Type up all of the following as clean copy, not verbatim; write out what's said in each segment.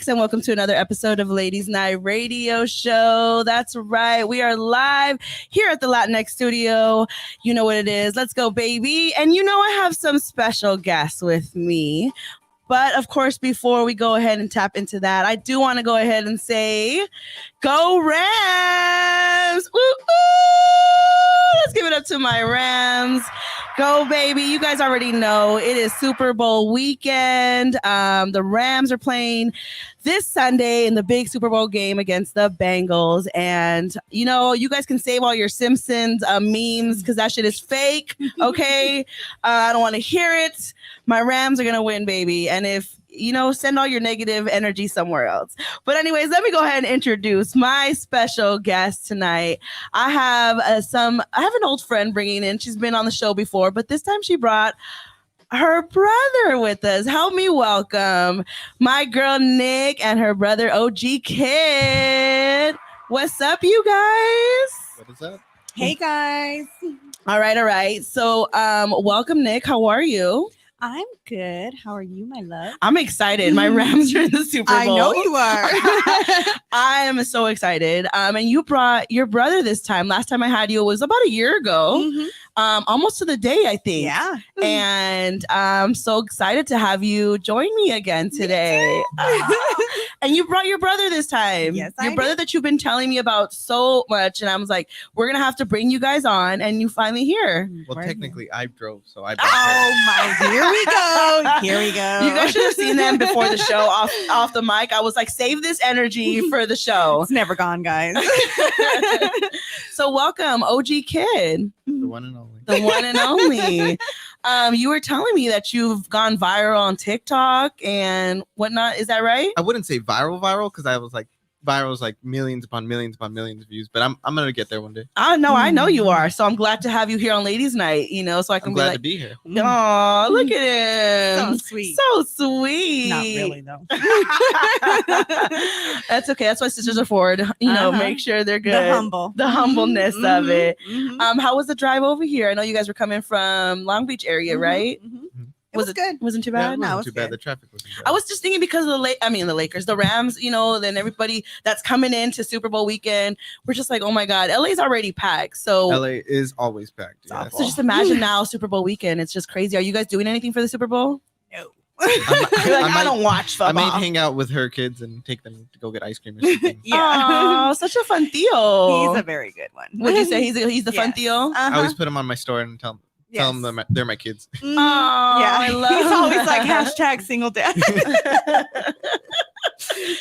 And welcome to another episode of Ladies Night Radio Show. That's right. We are live here at the Latinx studio. You know what it is. Let's go, baby. And you know I have some special guests with me. But of course, before we go ahead and tap into that, I do want to go ahead and say, go Rams! Woo, woo! Let's give it up to my Rams. Go, baby. You guys already know it is Super Bowl weekend. The Rams are playing this Sunday in the big Super Bowl game against the Bengals. And, you know, you guys can save all your Simpsons memes because that shit is fake. Okay. I don't want to hear it. My Rams are going to win, baby. And if, you know, send all your negative energy somewhere else. But anyways, let me go ahead and introduce my special guest tonight. I have an old friend bringing in. She's been on the show before, but this time she brought her brother with us. Help me welcome my girl Nick and her brother OG Kid. What's up, you guys? What is up? Hey guys. All right. So welcome, Nick. How are you? I'm good. How are you, my love? I'm excited. My Rams are in the Super Bowl. I know you are. I am so excited. And you brought your brother this time. Last time I had you was about a year ago. Mm-hmm. Almost to the day, I think. Yeah. And I'm so excited to have you join me again today. And you brought your brother this time. Yes, your brother that you've been telling me about so much. And I was like, we're going to have to bring you guys on. And you finally here. Well, technically, I drove, so I. My, here we go. Here we go. You guys should have seen them before the show off the mic. I was like, save this energy for the show. It's never gone, guys. So welcome, OG Kid. The one and only. The one and only. You were telling me that you've gone viral on TikTok and whatnot. Is that right? I wouldn't say viral because I was like, viral is like millions upon millions upon millions of views, but I'm gonna get there one day. I know you are. So I'm glad to have you here on Ladies Night, you know, so I can I'm be glad like, to be here. oh, look at him. So sweet. So sweet. Not really, though. That's okay. That's why sisters are forward. You know, make sure they're good. The humbleness of it. Mm-hmm. How was the drive over here? I know you guys were coming from Long Beach area, right? Mm-hmm. It was good. Wasn't too Yeah, bad? it wasn't was too bad. good. The traffic wasn't bad. I was just thinking because of the Lakers, the Rams, you know, then everybody that's coming into Super Bowl weekend, we're just like, oh my God, LA's already packed. So LA is always packed. Yes. So just imagine now Super Bowl weekend. It's just crazy. Are you guys doing anything for the Super Bowl? No. I don't watch football. I might hang out with her kids and take them to go get ice cream or something. Yeah. Oh, such a fun Theo. He's a very good one. Would you say he's the fun Theo? I always put them on my story and tell them they're my kids. Oh, yeah. I love He's always like hashtag single dad.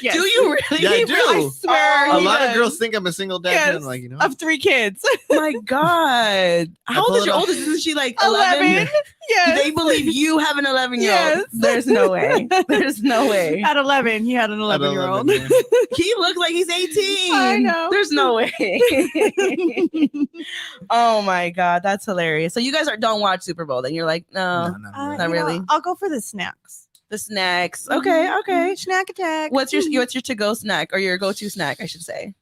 Yes. Do you really? Yeah, I do. I swear. A lot of girls think I'm a single dad. Yes. And like, you know, of 3 kids. My God. How old is your oldest? Isn't she like 11? Yes. They believe you have an 11-year-old. Yes. There's no way. There's no way. At 11, he had an 11-year-old. Yeah. He looks like he's 18. I know. There's no way. Oh my God, that's hilarious. So you guys don't watch Super Bowl, then you're like, no, not really. I'll go for the snacks. The snacks. Okay. Snack attack. What's your to-go snack or your go-to snack, I should say?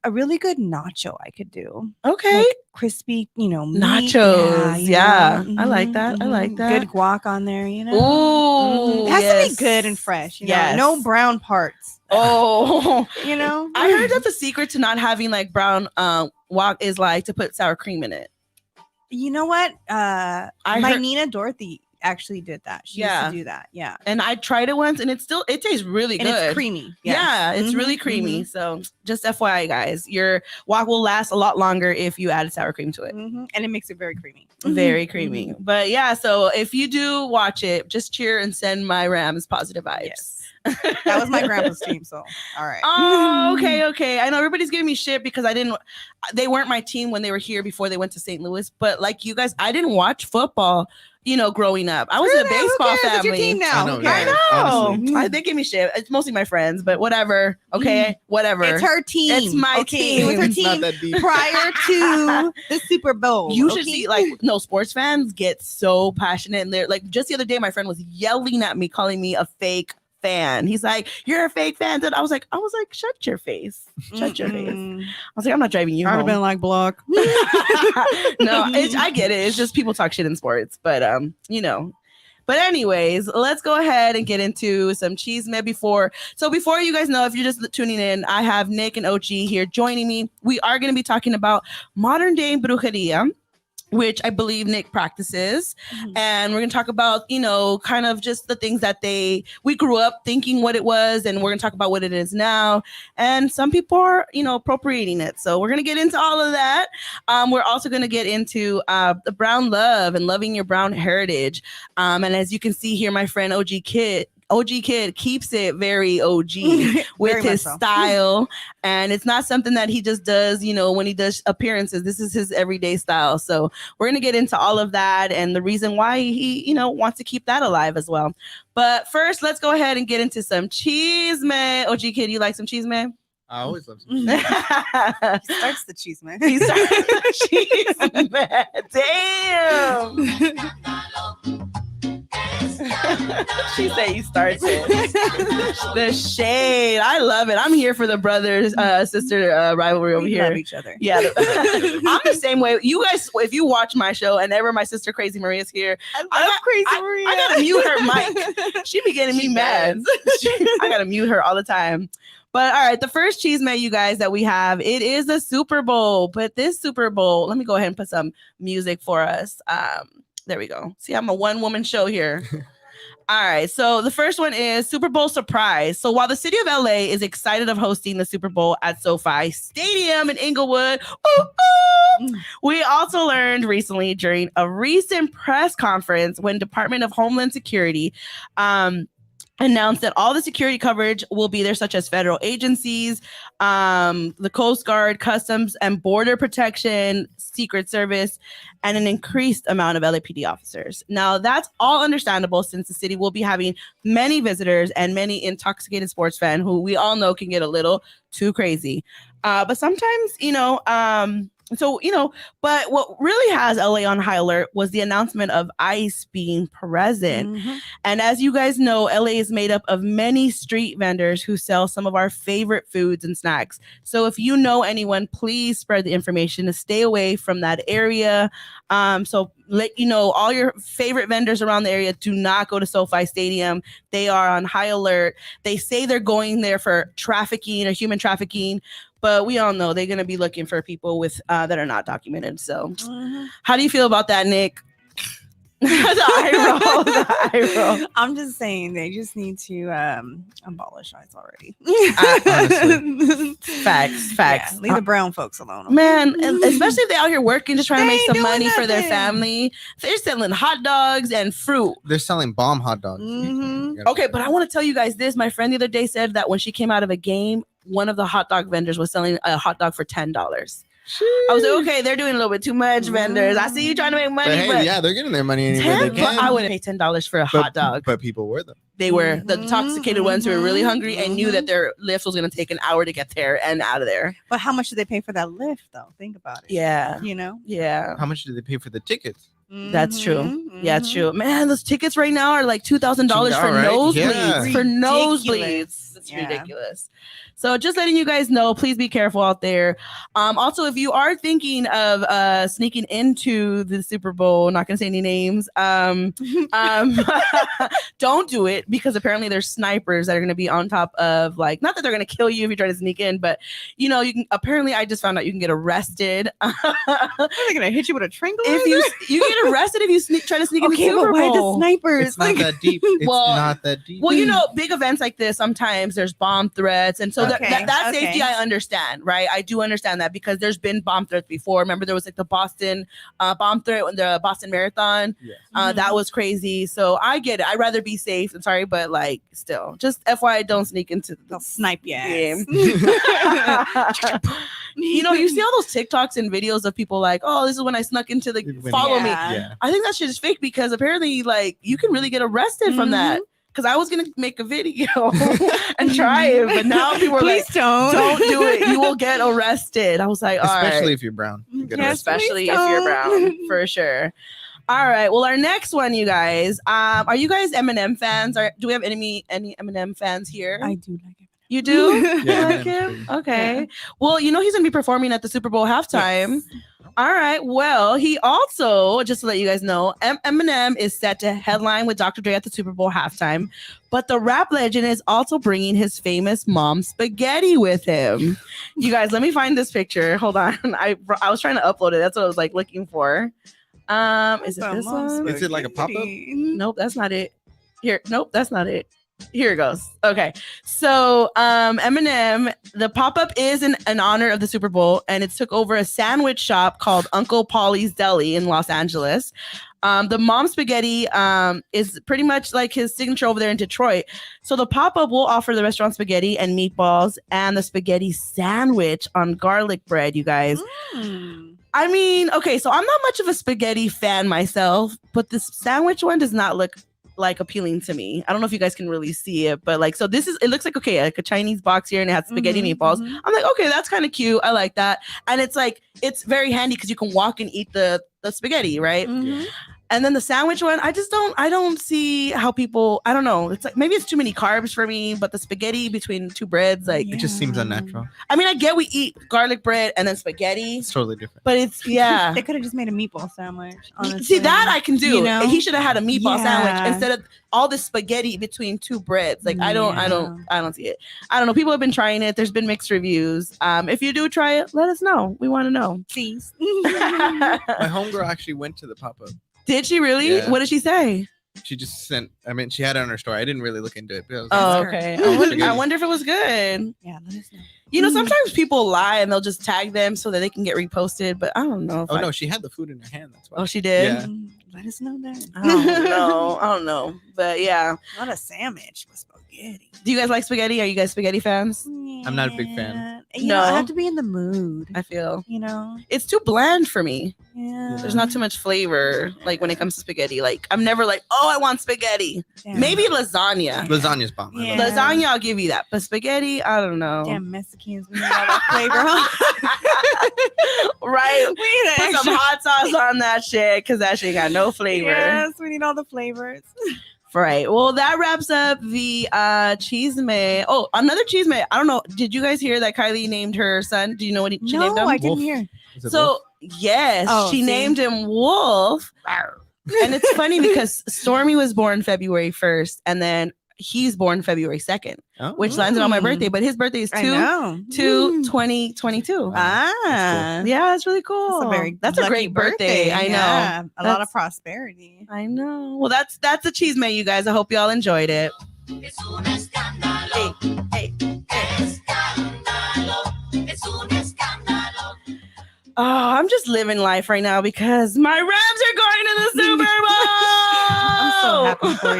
A really good nacho I could do. Okay. Like crispy, meat. Nachos. Yeah. I like that. I like that. Good guac on there, Ooh. It has to be good and fresh. Yes. No brown parts. Oh. I heard that the secret to not having like brown guac is like to put sour cream in it. You know what? My Nina Dorothy actually did that. She used to do that. Yeah. And I tried it once and it tastes really good. And it's creamy. Yeah, it's really creamy. So just FYI, guys, your guac will last a lot longer if you add sour cream to it. And it makes it very creamy. Very creamy. But yeah, so if you do watch it, just cheer and send my Rams positive vibes. Yes. That was my grandpa's team, so all right. Oh, okay. I know everybody's giving me shit because they weren't my team when they were here before they went to St. Louis. But like you guys, I didn't watch football growing up. I was in a baseball family. It's your team now. I know. Honestly. They give me shit. It's mostly my friends, but whatever. Okay, whatever. It's her team. It's my team. It was her It's not team that deep. prior to the Super Bowl. You should see, sports fans get so passionate, and they're like, just the other day, my friend was yelling at me, calling me a fake fan. He's like, "You're a fake fan." And I was like, "Shut your face. Shut your face." I was like, "I'm not driving you I'd have home." been like, block. No, I get it. It's just people talk shit in sports, but But anyways, let's go ahead and get into some chisme before you guys know, if you're just tuning in, I have Nick and OG here joining me. We are going to be talking about modern day brujeria, which I believe Nick practices. Mm-hmm. And we're going to talk about, kind of just the things that we grew up thinking what it was. And we're going to talk about what it is now. And some people are, appropriating it. So we're going to get into all of that. We're also going to get into the brown love and loving your brown heritage. And as you can see here, my friend OG Kid keeps it very OG with his style. And it's not something that he just does, when he does appearances. This is his everyday style. So we're going to get into all of that and the reason why he, wants to keep that alive as well. But first, let's go ahead and get into some chisme. OG Kid, you like some chisme? I always love some He starts the cheese, man. He starts the cheese, man. Damn. She said he starts it. The shade. I love it. I'm here for the brothers, sister rivalry over here. Love each other. Yeah. I'm the same way. You guys, if you watch my show and ever my sister Crazy Maria's here, I love Crazy Maria. I gotta mute her mic. She be getting me mad. I gotta mute her all the time. But all right, the first chisme, you guys, that we have, it is the Super Bowl. But this Super Bowl, let me go ahead and put some music for us. There we go. See, I'm a one-woman show here. All right, so the first one is Super Bowl surprise. So while the city of LA is excited of hosting the Super Bowl at SoFi Stadium in Inglewood, we also learned recently during a recent press conference when Department of Homeland Security announced that all the security coverage will be there, such as federal agencies, the Coast Guard, Customs and Border Protection, Secret Service, and an increased amount of LAPD officers. Now, that's all understandable since the city will be having many visitors and many intoxicated sports fans who we all know can get a little too crazy. But sometimes, but what really has LA on high alert was the announcement of ICE being present. Mm-hmm. And as you guys know, LA is made up of many street vendors who sell some of our favorite foods and snacks. So if you know anyone, please spread the information to stay away from that area. So let all your favorite vendors around the area, do not go to SoFi Stadium. They are on high alert. They say they're going there for trafficking or human trafficking, but we all know they're going to be looking for people with that are not documented. So how do you feel about that, Nick? The eye roll. I'm just saying they just need to abolish ICE already. Facts. Yeah, leave the brown folks alone. Okay? Man, especially if they're out here working, just trying to make some money for their family. They're selling hot dogs and fruit. They're selling bomb hot dogs. Mm-hmm. Okay, but I want to tell you guys this. My friend the other day said that when she came out of a game, one of the hot dog vendors was selling a hot dog for $10. Sheesh. I was like, okay, they're doing a little bit too much, vendors. I see you trying to make money, but yeah, they're getting their money anywhere they can. I wouldn't pay $10 for a hot dog. But people were them. They were the intoxicated ones who were really hungry and knew that their lift was going to take an hour to get there and out of there. But how much did they pay for that lift, though? Think about it. Yeah. Yeah. How much did they pay for the tickets? That's true. Yeah, it's true. Man, those tickets right now are like $2,000 for nosebleeds. Yeah. For nosebleeds. It's ridiculous. So just letting you guys know, please be careful out there. Also, if you are thinking of sneaking into the Super Bowl, not going to say any names, don't do it, because apparently there's snipers that are going to be on top of, like, not that they're going to kill you if you try to sneak in, but you can, apparently I just found out you can get arrested. Are they going to hit you with a tranquilizer? If you get arrested if you try to sneak in the Super Bowl. Why the snipers? It's not that deep. It's not that deep. Well, big events like this, sometimes there's bomb threats, and so that safety I understand, right? I do understand that, because there's been bomb threats before. Remember, there was like the Boston bomb threat when the Boston Marathon. Yes. That was crazy. So I get it. I'd rather be safe. I'm sorry, but like, still, just FYI, don't sneak into the snipe game. You see all those TikToks and videos of people like, oh, this is when I snuck into the follow me. Yeah. I think that shit is fake because apparently like you can really get arrested from that. Because I was gonna make a video and try it, but now people are please like, don't do it. You will get arrested. I was like, all right. Especially if you're brown. You get arrested. Especially if you're brown, for sure. All right. Well, our next one, you guys. Are you guys Eminem fans? Do we have any Eminem fans here? I do like it. You do? Yeah, You like him? Okay. Yeah. Well, he's gonna be performing at the Super Bowl halftime. Yes. All right. Well, he also, just to let you guys know, Eminem is set to headline with Dr. Dre at the Super Bowl halftime. But the rap legend is also bringing his famous mom spaghetti with him. You guys, let me find this picture. Hold on. I was trying to upload it. That's what I was like looking for. Is it this one? Is it like a pop-up? Nope, that's not it. Here, nope, that's not it. Here it goes. Okay. So Eminem, the pop-up is in honor of the Super Bowl, and it took over a sandwich shop called Uncle Polly's Deli in Los Angeles. The mom spaghetti is pretty much like his signature over there in Detroit. So the pop-up will offer the restaurant spaghetti and meatballs and the spaghetti sandwich on garlic bread, you guys. I mean, okay, so I'm not much of a spaghetti fan myself, but this sandwich one does not look like appealing to me. I don't know if you guys can really see it, but like, so it looks like, okay, like a Chinese box here and it has spaghetti meatballs. I'm like, okay, that's kind of cute. I like that. And it's like, it's very handy because you can walk and eat the spaghetti, right? And then the sandwich one, I don't see how people, I don't know. It's like, maybe it's too many carbs for me, but the spaghetti between two breads, like, It just seems unnatural. I mean, I get we eat garlic bread and then spaghetti. It's totally different. But it's, yeah. They could have just made a meatball sandwich. Honestly. See, that I can do. You know? He should have had a meatball Yeah. sandwich instead of all this spaghetti between two breads. Like, I don't see it. I don't know. People have been trying it. There's been mixed reviews. If you do try it, let us know. We want to know. Please. My homegirl actually went to the pop-up. Did she really? Yeah. What did she say? She just sent, she had it on her story. I didn't really look into it. But I was Oh, like, okay. Spaghetti. I wonder if it was good. Yeah, let us know. You know, sometimes people lie and they'll just tag them so that they can get reposted, but I don't know. no, she had the food in her hand. That's why. Oh, she did? Yeah. Let us know that. I don't know. But yeah. Not a sandwich with spaghetti. Do you guys like spaghetti? Are you guys spaghetti fans? I'm not a big fan. You know, I No. have to be in the mood. I feel You know? it's too bland for me. Yeah. There's not too much flavor, like when it comes to spaghetti. Like I'm never like, oh, I want spaghetti. Damn. Maybe lasagna. Lasagna's bomb. I love Yeah. it. Lasagna, I'll give you that. But spaghetti, I don't know. Damn Mexicans. We need all that flavor, huh? Right? We need that Put some extra- hot sauce on that shit because that shit got no flavor. Yes, we need all the flavors. Right. Well, that wraps up the chisme. Oh, another chisme. I don't know. Did you guys hear that Kylie named her son? Do you know what she named him? I didn't Wolf. hear. Is it So Wolf? yes, Oh, she see? named him Wolf. And it's funny because Stormy was born February 1st, and then he's born February 2nd, Oh. which lands on my birthday. But his birthday is I 2 know. 2022. Ah. Yeah, that's really cool. That's a lucky great birthday. I know. Yeah, a lot That's- of prosperity. I know. Well, that's a chisme, you guys. I hope y'all enjoyed it. Es un escándalo. Hey, hey. Escándalo. Es un escándalo. Oh, I'm just living life right now because my Rams are going to the Super Bowl. I'm so happy for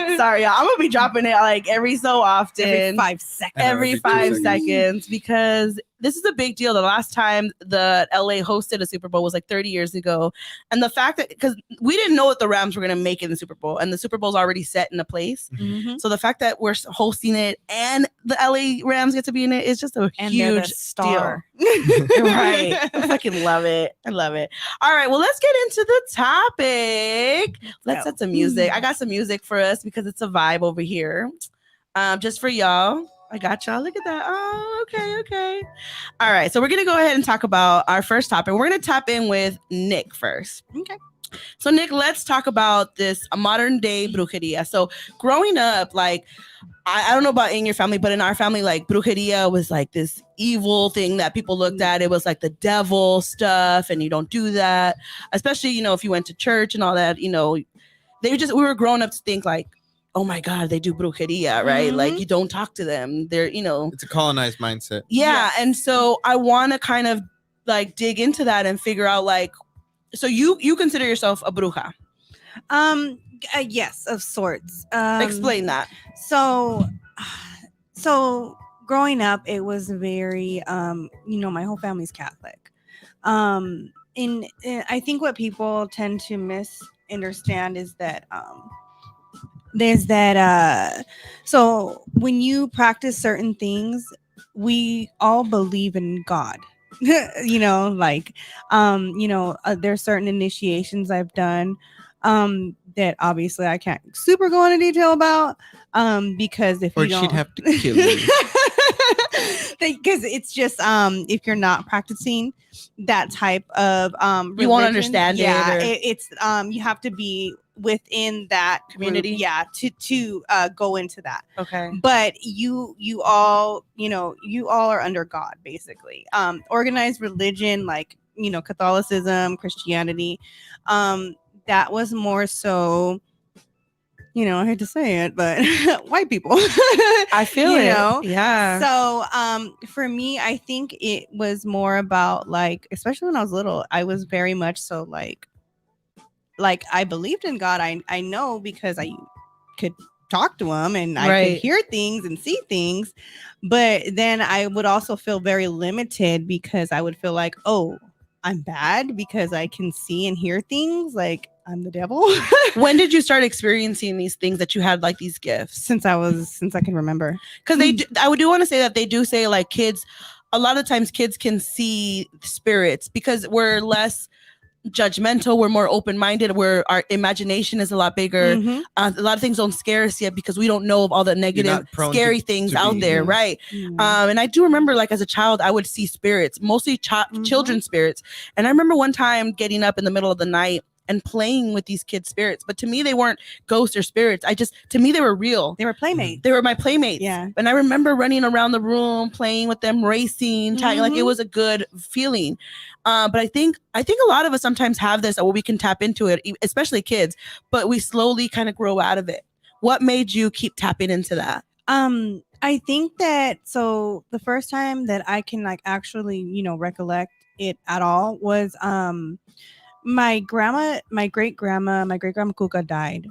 you. Sorry, y'all. I'm gonna be dropping it like every so often. Every 5 seconds. Every Every 5 2 seconds because this is a big deal. The last time the LA hosted a Super Bowl was like 30 years ago. And the fact that, because we didn't know what the Rams were going to make in the Super Bowl, and the Super Bowl's already set in a place. Mhm. So the fact that we're hosting it and the LA Rams get to be in it is just a And they're the huge star. deal. Right. I fucking love it. I love it. All right. Well, let's get into the topic. Let's go. set some music. I got some music for us because it's a vibe over here. Just for y'all. I got y'all. Look at that. Oh, okay. All right. So we're going to go ahead and talk about our first topic. We're going to tap in with Nick first. Okay. So Nick, let's talk about this modern day brujeria. So growing up, like, I don't know about in your family, but in our family, like brujeria was like this evil thing that people looked at. It was like the devil stuff, and you don't do that. Especially, if you went to church and all that, we were grown up to think like, oh my God, they do brujeria, right? Mhm. Like you don't talk to them. They're, It's a colonized mindset. yeah. Yes. And so I want to kind of like dig into that and figure out like, so you consider yourself a bruja. Yes, of sorts. Explain that. So growing up, it was very, my whole family's Catholic. And I think what people tend to misunderstand is that there's that so when you practice certain things, we all believe in God. There's certain initiations I've done that obviously I can't super go into detail about because if Or you don't, she'd have to kill you. because it's just if you're not practicing that type of You won't religion, understand it, yeah, or- it's you have to be within that Community? group, yeah, to go into that. Okay. But you all are under God, basically. Organized religion like Catholicism, Christianity, that was more so, I hate to say it, but white people. I feel you it. know? Yeah. So for me, I think it was more about, like, especially when I was little, I was very much so like I believed in God. I know because I could talk to him and I Right. could hear things and see things. But then I would also feel very limited because I would feel like, oh, I'm bad because I can see and hear things, like I'm the devil. When did you start experiencing these things that you had, like, these gifts? Since I can remember. Because I do want to say that they do say, like, kids, a lot of times kids can see spirits because we're less judgmental, we're more open-minded, where our imagination is a lot bigger. Mhm. A lot of things don't scare us yet because we don't know of all the negative, not prone scary to things be- out there, Mhm. right? Mhm. And I do remember, like, as a child, I would see spirits, mostly children's spirits. And I remember one time getting up in the middle of the night and playing with these kids' spirits. But to me, they weren't ghosts or spirits. To me, they were real. They were playmates. They were my playmates. Yeah. And I remember running around the room, playing with them, racing, tagging, like it Mhm. was a good feeling. But I think a lot of us sometimes have this, where we can tap into it, especially kids, but we slowly kind of grow out of it. What made you keep tapping into that? I think that, so the first time that I can, like, actually, recollect it at all was my great grandma Kuka died,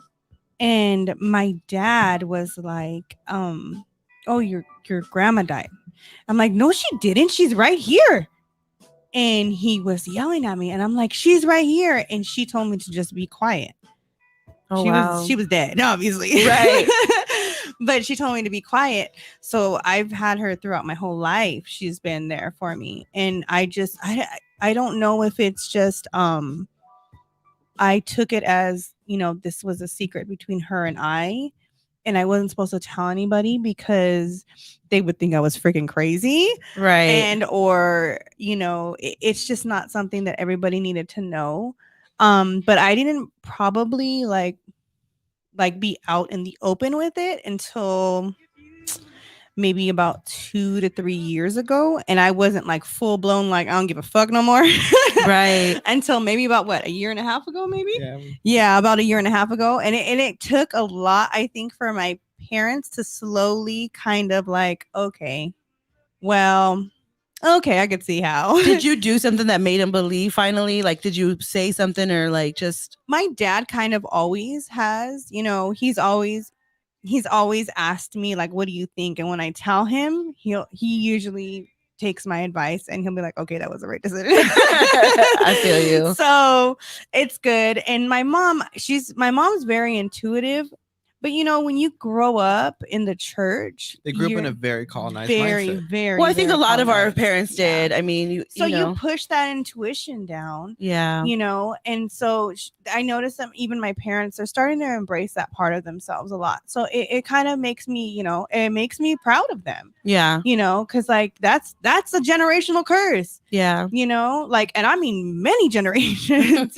and my dad was like, oh, your grandma died. I'm like, no, she didn't, she's right here. And he was yelling at me, and I'm like, she's right here. And she told me to just be quiet. Oh, She was dead, obviously. Right. But she told me to be quiet. So I've had her throughout my whole life. She's been there for me. And I don't know if it's just I took it as, this was a secret between her and I wasn't supposed to tell anybody because they would think I was freaking crazy. Right. And or, it's just not something that everybody needed to know. But I didn't probably like be out in the open with it until maybe about 2 to 3 years ago. And I wasn't like full blown, like, I don't give a fuck no more. Right. Until maybe about a year and a half ago, maybe. Yeah. About a year and a half ago. And it took a lot, I think, for my parents to slowly kind of like, okay, I could see how. Did you do something that made him believe finally? Like, did you say something, or like just... My dad kind of always has, he's always asked me, like, what do you think? And when I tell him, he usually takes my advice and he'll be like, okay, that was the right decision. I feel you. So it's good. And my mom's very intuitive. But when you grow up in the church, They grew up in you're a very colonized very, mindset. very, Well, I think a very lot of our colonized. parents did. I mean, you know. You push that intuition down. Yeah. And so I noticed that even my parents are starting to embrace that part of themselves a lot. So it kind of makes me, it makes me proud of them. Yeah. Because like that's a generational curse. Yeah. Like, and I mean many generations.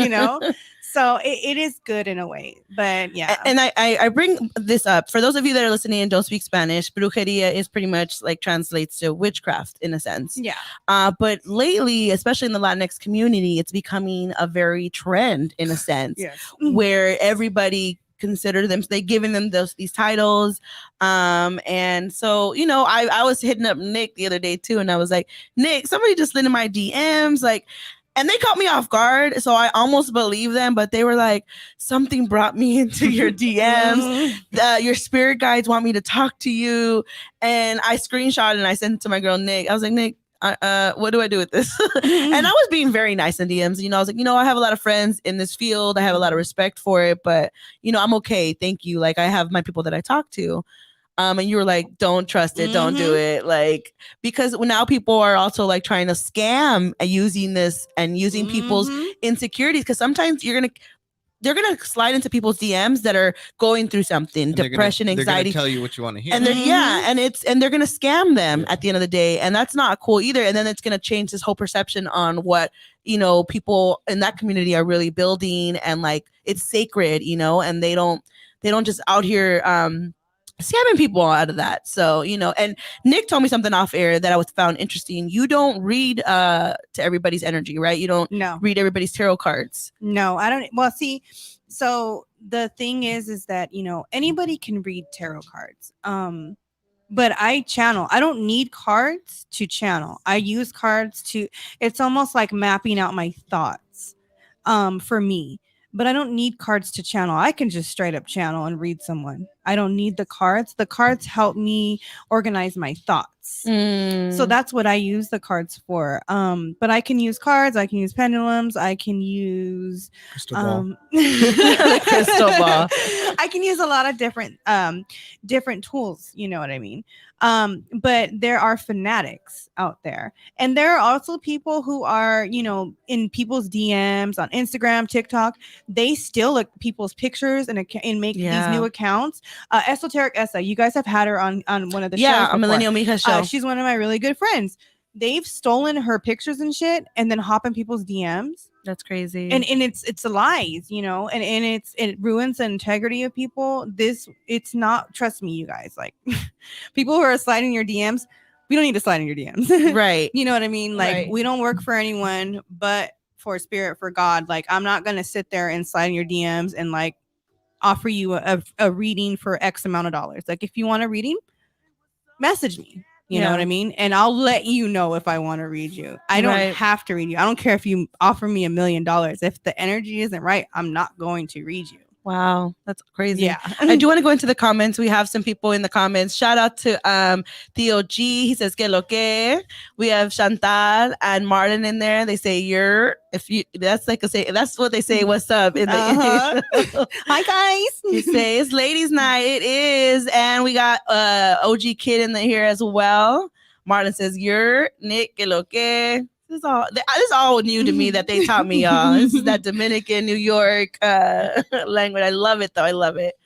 So it is good in a way, but yeah. And I bring this up for those of you that are listening and don't speak Spanish. Brujeria is pretty much like translates to witchcraft in a sense. Yeah. But lately, especially in the Latinx community, it's becoming a very trend in a sense. Yes. Where everybody consider them, they giving them these titles. And so, I was hitting up Nick the other day too, and I was like, Nick, somebody just slid in my DMs, like, And they caught me off guard, so I almost believe them, but they were like, something brought me into your DMs. Your spirit guides want me to talk to you. And I screenshot and I sent it to my girl, Nick. I was like, Nick, what do I do with this? And I was being very nice in DMs. I was like, I have a lot of friends in this field. I have a lot of respect for it, but, I'm okay. Thank you. Like, I have my people that I talk to. And you were like, don't trust it. Don't do it. Like, because now people are also like trying to scam using this and using people's insecurities. Because sometimes they're going to slide into people's DMs that are going through something, And depression, they're gonna anxiety. tell you what you want to hear. And they're and they're going to scam them at the end of the day. And that's not cool either. And then it's going to change this whole perception on what, people in that community are really building, and like, it's sacred, and they don't just out here, scamming people out of that. So, and Nick told me something off air that I found interesting. You don't read to everybody's energy, right? You don't read everybody's tarot cards. No, I don't. Well, see, so the thing is that, anybody can read tarot cards. But I channel. I don't need cards to channel. I use cards it's almost like mapping out my thoughts for me. But I don't need cards to channel. I can just straight up channel and read someone. I don't need the cards. The cards help me organize my thoughts. So that's what I use the cards for. But I can use cards. I can use pendulums. I can use Crystal ball. Crystal ball. I can use a lot of different tools. You know what I mean? But there are fanatics out there, and there are also people who are, in people's DMs on Instagram, TikTok. They still look at people's pictures and make these new accounts. Esoteric Essa, you guys have had her on one of the shows. Yeah, a Millennial Mija show. She's one of my really good friends. They've stolen her pictures and shit, and then hop in people's DMs. That's crazy. And it's lies, and it ruins the integrity of people. It's not, trust me, you guys, like people who are sliding your DMs, we don't need to slide in your DMs. Right. You know what I mean? Like, we don't work for anyone but for spirit, for God. Like, I'm not gonna sit there and slide in your DMs and like offer you a reading for X amount of dollars. Like, if you want a reading, message me. You know what I mean? And I'll let you know if I want to read you. I don't have to read you. I don't care if you offer me $1 million. If the energy isn't right, I'm not going to read you. Wow, that's crazy. Yeah. I do want to go into the comments. We have some people in the comments. Shout out to Theo G. He says, que lo que. We have Chantal and Marlon in there. They say that's what they say, what's up in the Hi guys. He says ladies night. It is. And we got OG Kid in here as well. Marlon says, you're Nick, que lo que. This is all new to me that they taught me, y'all. This is that Dominican, New York language. I love it, though. I love it.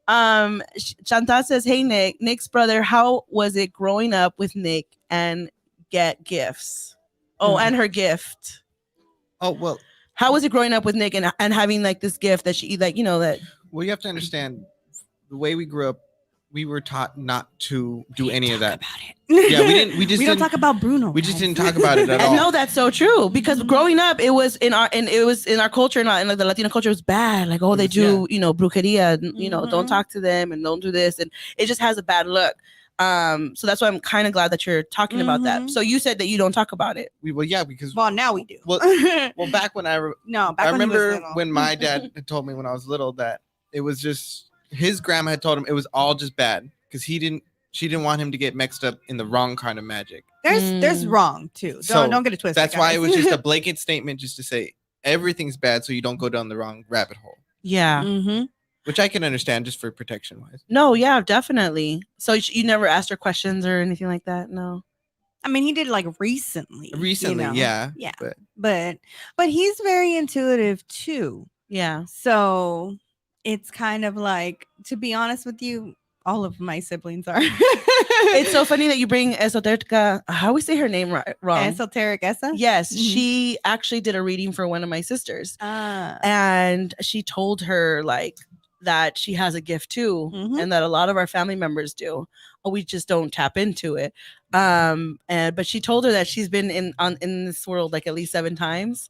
Chantal says, hey, Nick's brother, how was it growing up with Nick and get gifts? Oh, and her gift. Oh, well. How was it growing up with Nick and having like this gift that she, like, that. Well, you have to understand the way we grew up. We were taught not to do any of that. About it. Yeah, we don't talk about Bruno. We just didn't talk about it at all. No, that's so true. Because growing up, it was in our culture, and like the Latino culture was bad. Like, they do, brujeria, don't talk to them and don't do this, and it just has a bad look. So that's why I'm kind of glad that you're talking about that. So you said that you don't talk about it. Because now we do. Well, back when I remember when my dad had told me when I was little that it was just his grandma had told him it was all just bad because she didn't want him to get mixed up in the wrong kind of magic. There's wrong too. Don't get it twisted. That's why it was just a blanket statement just to say everything's bad so you don't go down the wrong rabbit hole. Yeah. Which I can understand just for protection wise. No, yeah, definitely. So you never asked her questions or anything like that? No. I mean, he did like recently. Yeah. Yeah. But he's very intuitive too. Yeah. So it's kind of like, to be honest with you, all of my siblings are. It's so funny that you bring Esoterica. How we say her name wrong? Esoteric Essa? Yes. She actually did a reading for one of my sisters. And she told her like that she has a gift too, and that a lot of our family members do. We just don't tap into it. But she told her that she's been in this world like at least 7 times.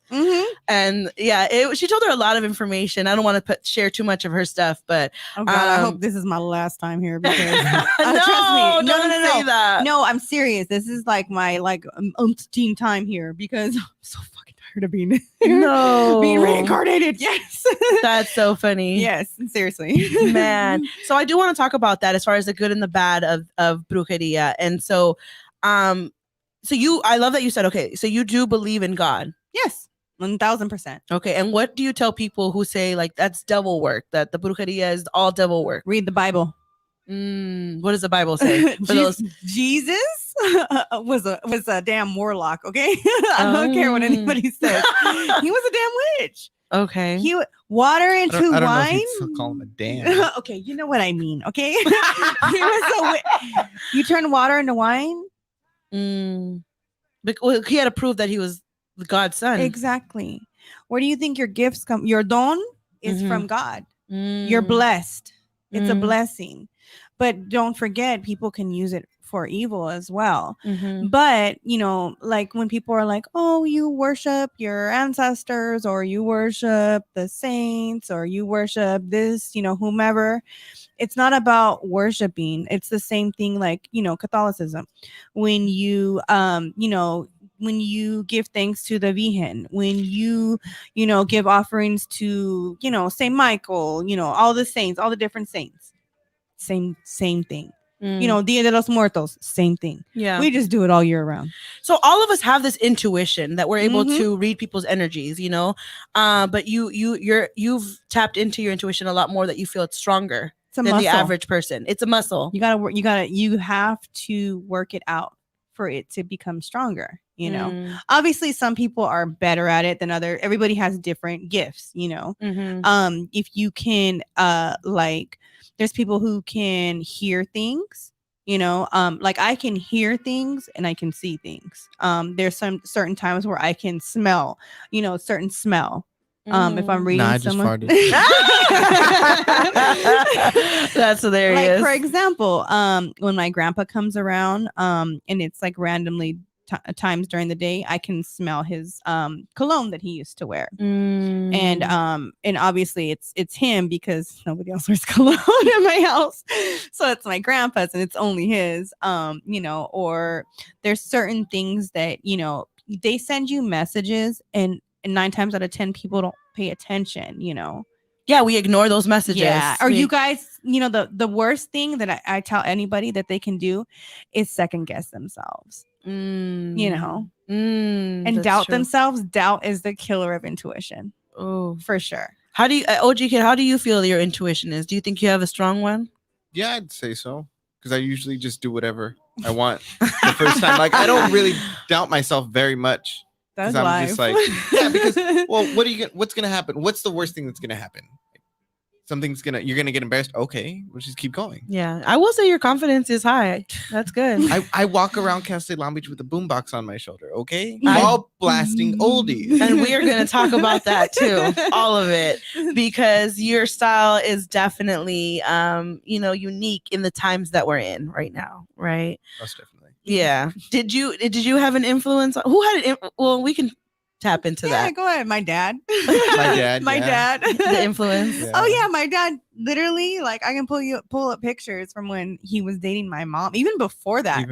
And yeah, she told her a lot of information. I don't want to share too much of her stuff, but oh God, I hope this is my last time here because no, trust me. Don't say that. No, I'm serious. This is like my umpteen time here because I'm so fucking tired of being No. being reincarnated. Yes. That's so funny. Yes, seriously. Man. So I do want to talk about that as far as the good and the bad of brujeria. And so I love that you said, okay, so you do believe in God. Yes. 1000%. Okay. And what do you tell people who say like that's devil work, that the brujeria is all devil work? Read the Bible. What does the Bible say? Jesus was a damn warlock. Okay. I don't care what anybody says. He was a damn witch. Okay. He water into I don't wine. know if you'd call him a damn. Okay, you know what I mean. Okay. He was you turn water into wine. Well, he had to prove that he was God's son. Exactly. Where do you think your gifts come? Your don is from God. You're blessed. It's a blessing. But don't forget, people can use it for evil as well. But, like when people are like, oh, you worship your ancestors, or you worship the saints, or you worship this, whomever. It's not about worshiping. It's the same thing like, Catholicism. When you, when you give thanks to the Virgen, when you, give offerings to, Saint Michael, all the saints, all the different saints, same thing. Dia de los Muertos, same thing. Yeah, we just do it all year round. So all of us have this intuition that we're able to read people's energies, but you've tapped into your intuition a lot more, that you feel it's stronger than the average person. It's a muscle. You have to work it out for it to become stronger. Obviously some people are better at it than other. Everybody has different gifts. If you can there's people who can hear things, like I can hear things and I can see things. There's some certain times where I can smell, certain smell. If I'm reading someone. That's hilarious. Like, for example, when my grandpa comes around, and it's like randomly times during the day, I can smell his cologne that he used to wear. And obviously it's him, because nobody else wears cologne in my house. So it's my grandpa's and it's only his. Or there's certain things that, they send you messages, and 9 times out of 10 people don't pay attention. Yeah, we ignore those messages. Yeah. Or you guys, the worst thing that I tell anybody that they can do is second guess themselves. And doubt themselves. Doubt is the killer of intuition. Oh, for sure. How do you, OG Kid, how do you feel your intuition is? Do you think you have a strong one? Yeah, I'd say so, because I usually just do whatever I want the first time. Like, I don't really doubt myself very much. That's I'm life. just like, yeah, because, well, what's gonna happen? What's the worst thing that's gonna happen? You're gonna get embarrassed. Okay, we'll just keep going. Yeah, I will say your confidence is high. That's good. I walk around Castell Long Beach with a boombox on my shoulder. Okay, all blasting oldies, and we are gonna talk about that too, all of it, because your style is definitely, unique in the times that we're in right now, right? Most definitely. Yeah. Did you have an influence? Who had it? Well, we can tap into that. Yeah, go ahead. My dad. My dad. The influence. Yeah. Oh yeah, my dad. Literally, like I can pull up pictures from when he was dating my mom, even before that.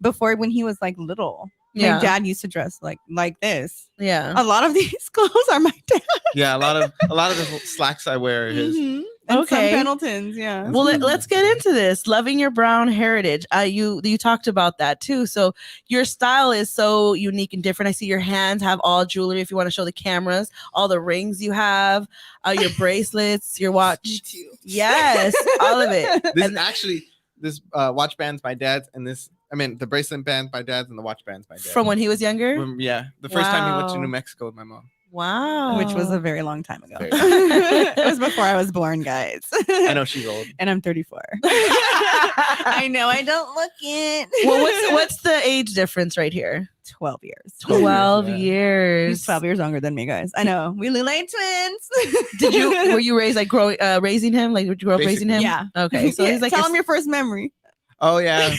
Before when he was like little. Yeah. My dad used to dress like this. Yeah. A lot of these clothes are my dad. Yeah, a lot of the slacks I wear are his. And some Pendletons, yeah. Well, let's get into this. Loving your brown heritage. You talked about that too. So your style is so unique and different. I see your hands have all jewelry. If you want to show the cameras, all the rings you have, your bracelets, your watch. Me too. Yes, all of it. This watch band's my dad's, and the bracelet band's my dad's, and the watch band's my dad's. From when he was younger? The first time he went to New Mexico with my mom. Wow. Which was a very long time ago. It was before I was born, guys. I know she's old. And I'm 34. I know I don't look it. Well, what's the age difference right here? 12 years. 12 years. He's 12 years younger than me, guys. I know. We look like twins. Were you raised like raising him? Like, did you grow up raising him? Yeah. Okay. So he's like, tell him your first memory. Oh yeah,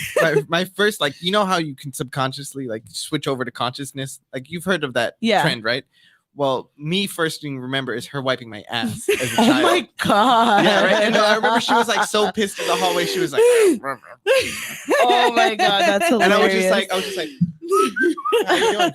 my first, like, you know how you can subconsciously like switch over to consciousness? Like, you've heard of that trend, right? Well, me first thing remember is her wiping my ass as a child. Oh my god! Yeah, right. And I remember she was like so pissed in the hallway. She was like, "Oh my god, that's hilarious!" And I was just like, "How you doing?"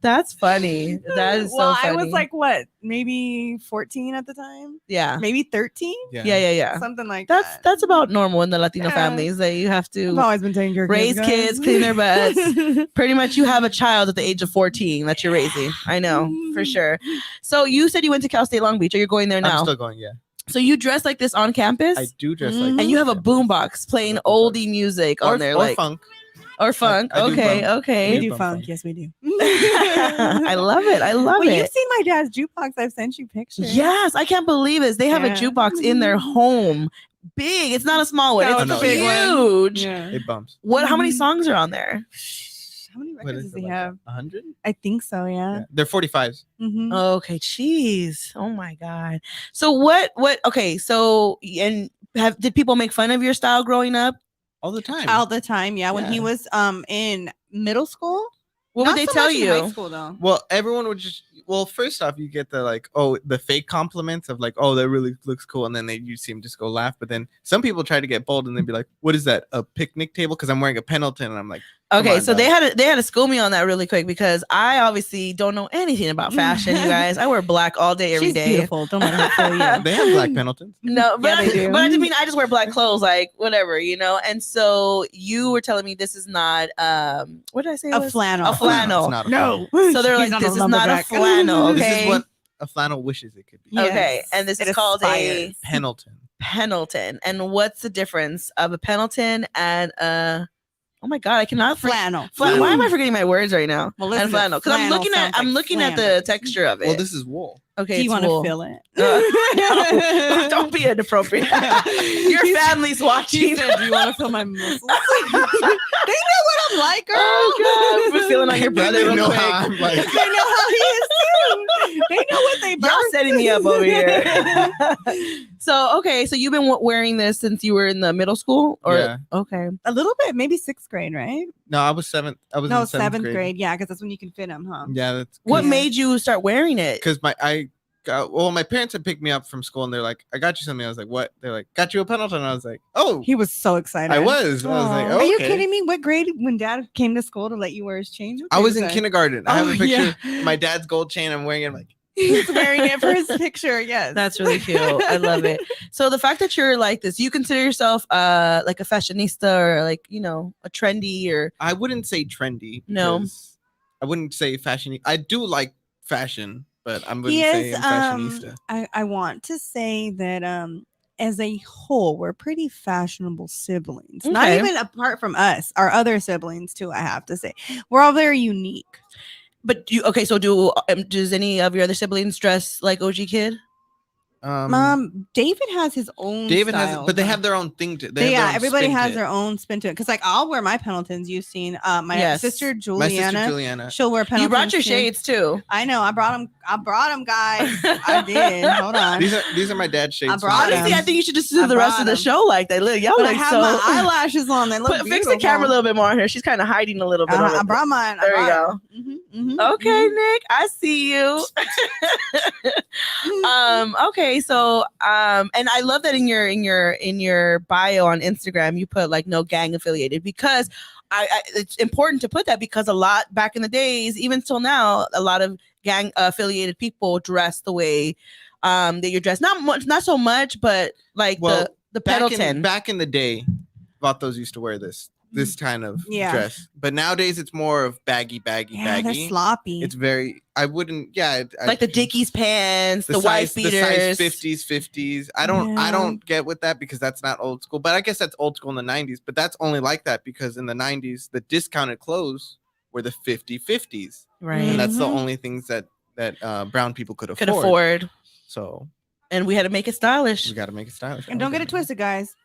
That's funny. That is well, so funny. I was like, what, maybe 14 at the time? Yeah. Maybe 13? Yeah. Something like that's that. That's about normal in the Latino Yeah. families that you have I've to always been taking care of raise kids, clean their butts. Pretty much you have a child at the age of 14 that you're raising. I know, for sure. So you said you went to Cal State Long Beach, or you're going there now? I'm still going, yeah. So you dress like this on campus? I do dress like and this you have on a campus. boombox playing oldie music on there, or like funk. Or funk. I do Okay, funk. okay. We I do do funk. funk. Yes, we do. I love it. I love well, it. you've seen my dad's jukebox. I've sent you pictures. Yes, I can't believe this. They have a Yeah. jukebox in their home. Big. It's not a small one. No, It's it's a big one. huge. Yeah. It bumps. What? How many Mhm. songs are on there? How many What records is does it he like? have? 100? I think so. Yeah. They're 45s. Mm-hmm. Okay, jeez. Oh my god. So what? Okay. So did people make fun of your style growing up? All the time. All the time. Yeah. When he Yeah. was in middle school. What Not would they so tell much in you? high school though. Well, everyone would just. Well, first off, you get the fake compliments of like, oh, that really looks cool, and then you see him just go laugh. But then some people try to get bold and they'd be like, what is that? A picnic table? Because I'm wearing a Pendleton, and I'm like, come Okay, on, so dog. they had to school me on that really quick because I obviously don't know anything about fashion, you guys. I wear black all day, every She's day. beautiful. Don't let her fool you. They have black Pendletons. No, but Yeah, they do. but I mean, I just wear black clothes, like whatever, you know. And so you were telling me this is not what did I say? it A was? flannel. A flannel. It's not a No. So they're He's like, not this a is not a lumberjack. flannel. Okay. This is what a flannel wishes it could be. Yes. Okay, and this It is called a aspires. Pendleton. Pendleton. And what's the difference of a Pendleton and a? Oh my god, I cannot. Flannel. Why am I forgetting my words right now? Well, listen And to flannel, because I'm flannel looking at sounds like looking at the flannel. texture of it. Well, this is wool. Okay, Do you want want to feel it? No, don't be inappropriate. Your family's watching. She said, "Do you want to feel my muscles?" They know what I'm like, girl. Oh god, we're feeling on your brother They real know quick. how I'm like. They know how he is too. They know what they Y'all birthed. setting me up over here. So okay, so you've been wearing this since you were in the middle school, or Yeah. okay? A little bit, maybe 6th grade, right? No, I was 7th. I was No, in 7th grade. Yeah, because that's when you can fit them, huh? Yeah, that's What Yeah. made you start wearing it? because my parents had picked me up from school and they're like, I got you something. I was like, what? They're like, got you a Pendleton. And I was like, oh, He was so excited. I was. I was like, Aw. oh, Are you okay. kidding me? What grade when Dad came to school to let you wear his chain? What I grade was in that? kindergarten. I have Oh, a picture. yeah. My dad's gold chain. I'm wearing it. I'm like, He's wearing it for his picture. Yes, That's really cute. I love it. So the fact that you're like this, you consider yourself like a fashionista or like, you know, a trendy or I wouldn't say trendy. No. because I wouldn't say fashion. I do like fashion, but I wouldn't he say is. I'm fashionista. I want to say that as a whole, we're pretty fashionable siblings. Not Okay. even apart from us, our other siblings too. I have to say, we're all very unique. but so does any of your other siblings dress like OG Kid? David has his own. David has, style. but they have their own thing to. They have their own everybody spin has to it. their own spin to it. Because like I'll wear my Pendletons. You've seen my Yes. sister My Juliana. sister Juliana. She'll wear Pendletons. You brought your too. shades too. I know. I brought them, guys. I did. Hold on. These are my dad's shades. I from brought my them. Honestly, dad's. I think you should just I do the rest brought of the them. show like that. Look, y'all But I look have so. my eyelashes on. They look Fix the beautiful. camera a little bit more on her. She's kind of hiding a little bit. on I it. brought mine. There you go. Okay, Nick, I see you. Okay, so and I love that in your bio on Instagram you put like no gang affiliated, because I it's important to put that, because a lot back in the days, even till now, a lot of gang affiliated people dress the way that you're dressed. Not so much, but like Well, the Pendleton. back in the day, Vatos used to wear this kind of Yeah. dress, but nowadays it's more of baggy. Yeah, they're sloppy. It's very. I wouldn't. Yeah, like the Dickies pants, the wife the beaters. size 50s. I don't get with that, because that's not old school. But I guess that's old school in the 90s. But that's only like that because in the 90s the discounted clothes were the 50s, Right. and that's the Mhm. only things that brown people could Could afford. So And we had to make it stylish. we got to make it stylish. and don't get it twisted, guys.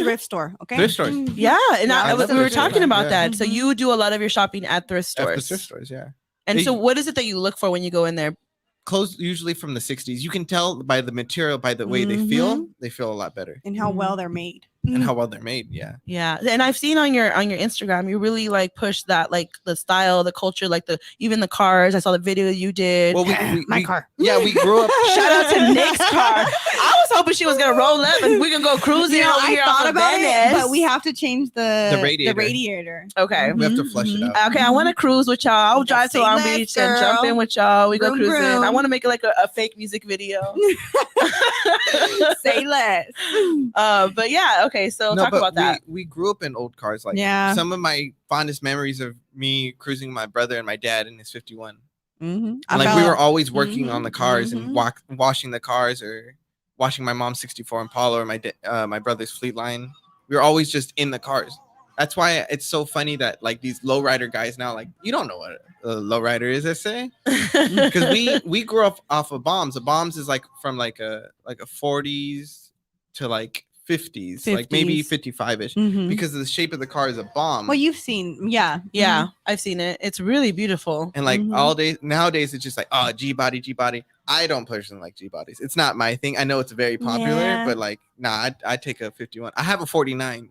Thrift store, okay? Thrift stores. Yeah, and Yeah, I we love were thrift stores. talking about Yeah. that. So you do a lot of your shopping at thrift At the stores. thrift stores, yeah. And They- so what is it that you look for when you go in there? Clothes usually from the 60s. You can tell by the material, by the way they feel a lot better. And how well they're made. and how well they're made. Yeah, and I've seen on your Instagram, you really like push that, like the style, the culture, like even the cars. I saw the video you did. Well, my car. Yeah, we grew up. Shout out to Nick's car. I was hoping she was gonna roll up and we can go cruising over I here. thought about Venice. it, but we have to change the radiator. Okay, We have to flush it out. Okay, I want to cruise with y'all. I'll drive to Say Long less, Beach and jump girl. in with y'all. We go Vroom, cruising. vroom. I want to make it like a fake music video. Say less. But yeah, okay. So talk about that. We grew up in old cars. Like some of my fondest memories of me cruising with my brother and my dad in his 51. And like we were always working on the cars and washing the cars, or washing my mom's 64 Impala or my brother's Fleet Line. We were always just in the cars. That's why it's so funny that like these lowrider guys now, like, you don't know what a lowrider is, I say, because we grew up off of bombs. The bombs is like from like a 40s to like 50s, like maybe 55ish, because of the shape of the car is a bomb. Well, you've seen, I've seen it. It's really beautiful. And like all day nowadays, it's just like, oh, G body. I don't personally like G bodies. It's not my thing. I know it's very popular, but like, nah, I take a 51. I have a 49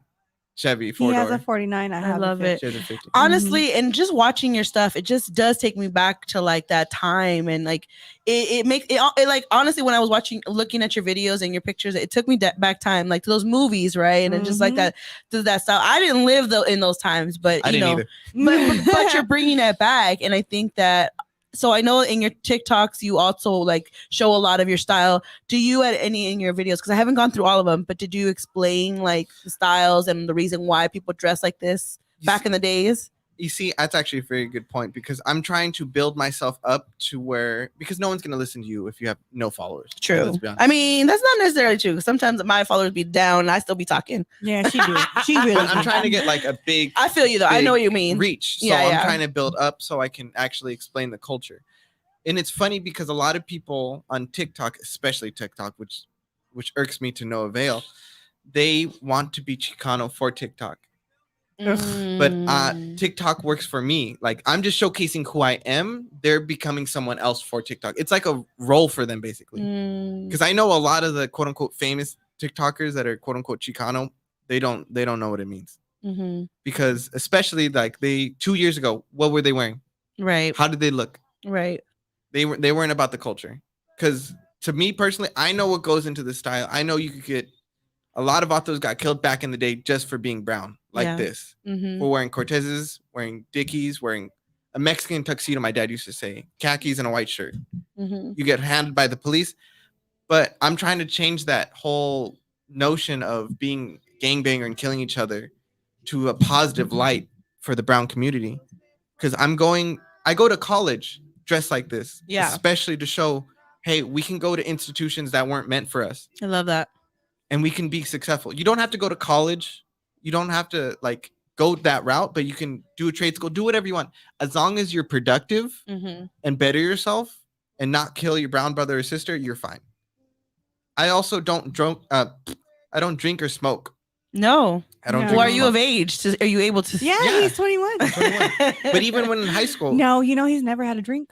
Chevy 4-door. He has a 49. I love it. 50. Honestly, and just watching your stuff, it just does take me back to like that time, and like it makes it like, honestly, when I was looking at your videos and your pictures, it took me back time, like to those movies, right? And it's just like that style. I didn't live in those times, but you know, but you're bringing that back, and I think that. So I know in your TikToks, you also like show a lot of your style. Do you at any in your videos? Because I haven't gone through all of them, but did you explain like the styles and the reason why people dress like this back in the days? You see, that's actually a very good point, because I'm trying to build myself up to where, because no one's going to listen to you if you have no followers. True. Let's be honest. I mean, that's not necessarily true. Sometimes my followers be down and I still be talking. Yeah, she do. She really. But I'm trying to get like a big. I feel you though. I know what you mean. Reach. So I'm trying to build up so I can actually explain the culture. And it's funny because a lot of people on TikTok, especially TikTok, which irks me to no avail, they want to be Chicano for TikTok. But TikTok works for me. Like, I'm just showcasing who I am. They're becoming someone else for TikTok. It's like a role for them, basically. Because I know a lot of the quote unquote famous TikTokers that are quote unquote Chicano, they don't know what it means. Because especially like 2 years ago, what were they wearing? Right. How did they look? Right. They weren't about the culture. Because to me personally, I know what goes into the style. I know you could get a lot of vatos got killed back in the day just for being brown like this. For wearing Cortezes, wearing Dickies, wearing a Mexican tuxedo, my dad used to say, khakis and a white shirt. You get handed by the police. But I'm trying to change that whole notion of being gangbanger and killing each other to a positive light for the brown community. Because I go to college dressed like this, especially to show, hey, we can go to institutions that weren't meant for us. I love that. And we can be successful. You don't have to go to college. You don't have to like go that route, but you can do a trade school, do whatever you want. As long as you're productive and better yourself and not kill your brown brother or sister, you're fine. I also don't drink or smoke. No. I don't drink. Well, are you of age? Are you able to? Yeah, he's 21. I'm 21. But even when in high school. No, he's never had a drink.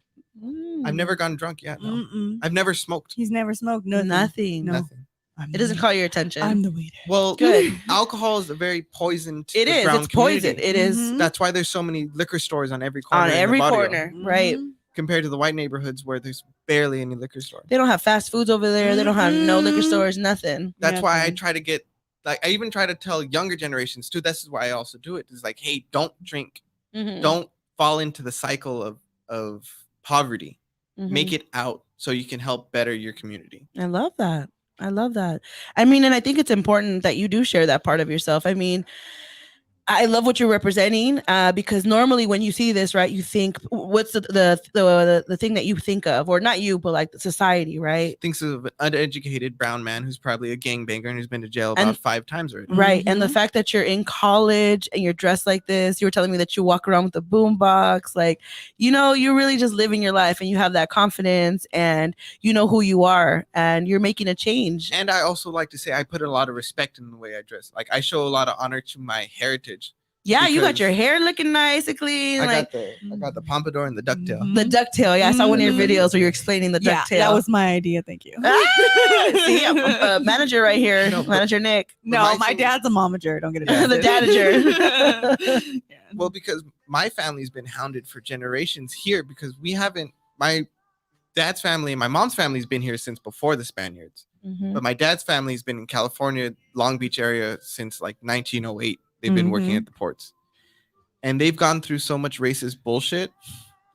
I've never gotten drunk yet. No. I've never smoked. He's never smoked. Nothing. No. Nothing. It doesn't call your attention. I'm the waiter. Well, good. Alcohol is a very poison. It is. It's poison. It is. That's why there's so many liquor stores on every corner. On every corner, right? Compared to the white neighborhoods where there's barely any liquor stores. They don't have fast foods over there. They don't have no liquor stores. Nothing. That's why I try to get. Like, I even try to tell younger generations too. This is why I also do it. It's like, hey, don't drink. Don't fall into the cycle of poverty. Make it out so you can help better your community. I love that. I mean, and I think it's important that you do share that part of yourself. I mean, I love what you're representing because normally when you see this, right, you think, what's the thing that you think of, or not you, but like the society, right? Thinks of an uneducated brown man who's probably a gangbanger and who's been to jail about 5 times already. Right. And the fact that you're in college and you're dressed like this, you were telling me that you walk around with a boombox, like, you're really just living your life and you have that confidence and you know who you are and you're making a change. And I also like to say I put a lot of respect in the way I dress. Like, I show a lot of honor to my heritage. Yeah, you got your hair looking nice and clean. I got the pompadour and the ducktail. The ducktail. Yeah, I saw one of your videos where you're explaining the ducktail. That was my idea. Thank you. See, I'm a manager right here. No, Manager Nick. No, my dad's a momager. Don't get it. The dadager. Well, because my family's been hounded for generations here because we haven't. My dad's family and my mom's family's been here since before the Spaniards. Mm-hmm. But my dad's family's been in California, Long Beach area since like 1908. They've been working at the ports. And they've gone through so much racist bullshit.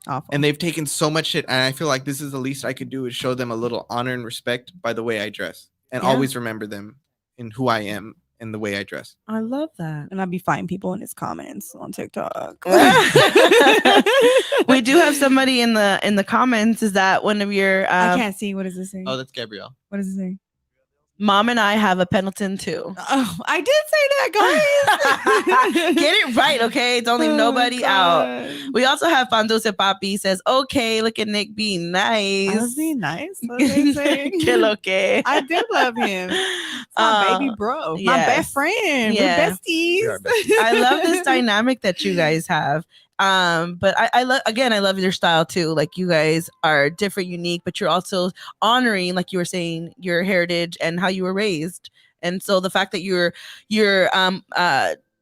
Awful. And they've taken so much shit. And I feel like this is the least I could do is show them a little honor and respect by the way I dress. And always remember them in who I am and the way I dress. I love that. And I'd be fighting people in his comments on TikTok. We do have somebody in the comments. Is that one of your I can't see. What does it say? Oh, that's Gabrielle. What does it say? Mom and I have a Pendleton too. Oh, I did say that, guys. Get it right, okay? Don't leave nobody out. We also have Pandose Papi says, okay, look at Nick being nice. I was being nice. What did they say? Que lo que. I do love him. It's my baby bro. My best friend. Yeah. We're besties. We are besties. I love this dynamic that you guys have. But I love your style too. Like you guys are different, unique, but you're also honoring, like you were saying, your heritage and how you were raised. And so the fact that you're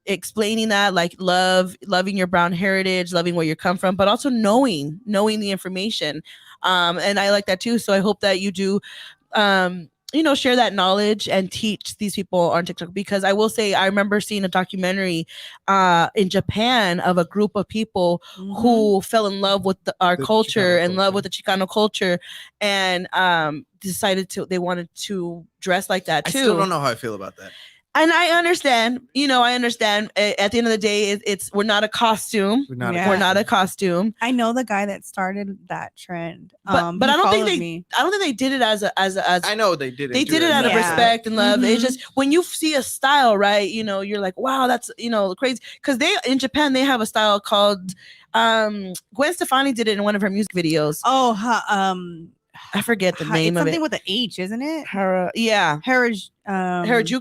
explaining that, like loving your brown heritage, loving where you come from, but also knowing the information. And I like that too. So I hope that you do share that knowledge and teach these people on TikTok, because I will say I remember seeing a documentary in Japan of a group of people who fell in love with our culture and love with the Chicano culture, and decided they wanted to dress like that too. I still don't know how I feel about that. And I understand, at the end of the day, we're not a costume. We're not a costume. I know the guy that started that trend. But I don't think they did it as I know they did it. They did it out of respect and love. It's just when you see a style, right? You're like, wow, that's crazy. Because in Japan they have a style called Gwen Stefani did it in one of her music videos. Oh, I forget the name of it. Something with an H, isn't it? Harajuku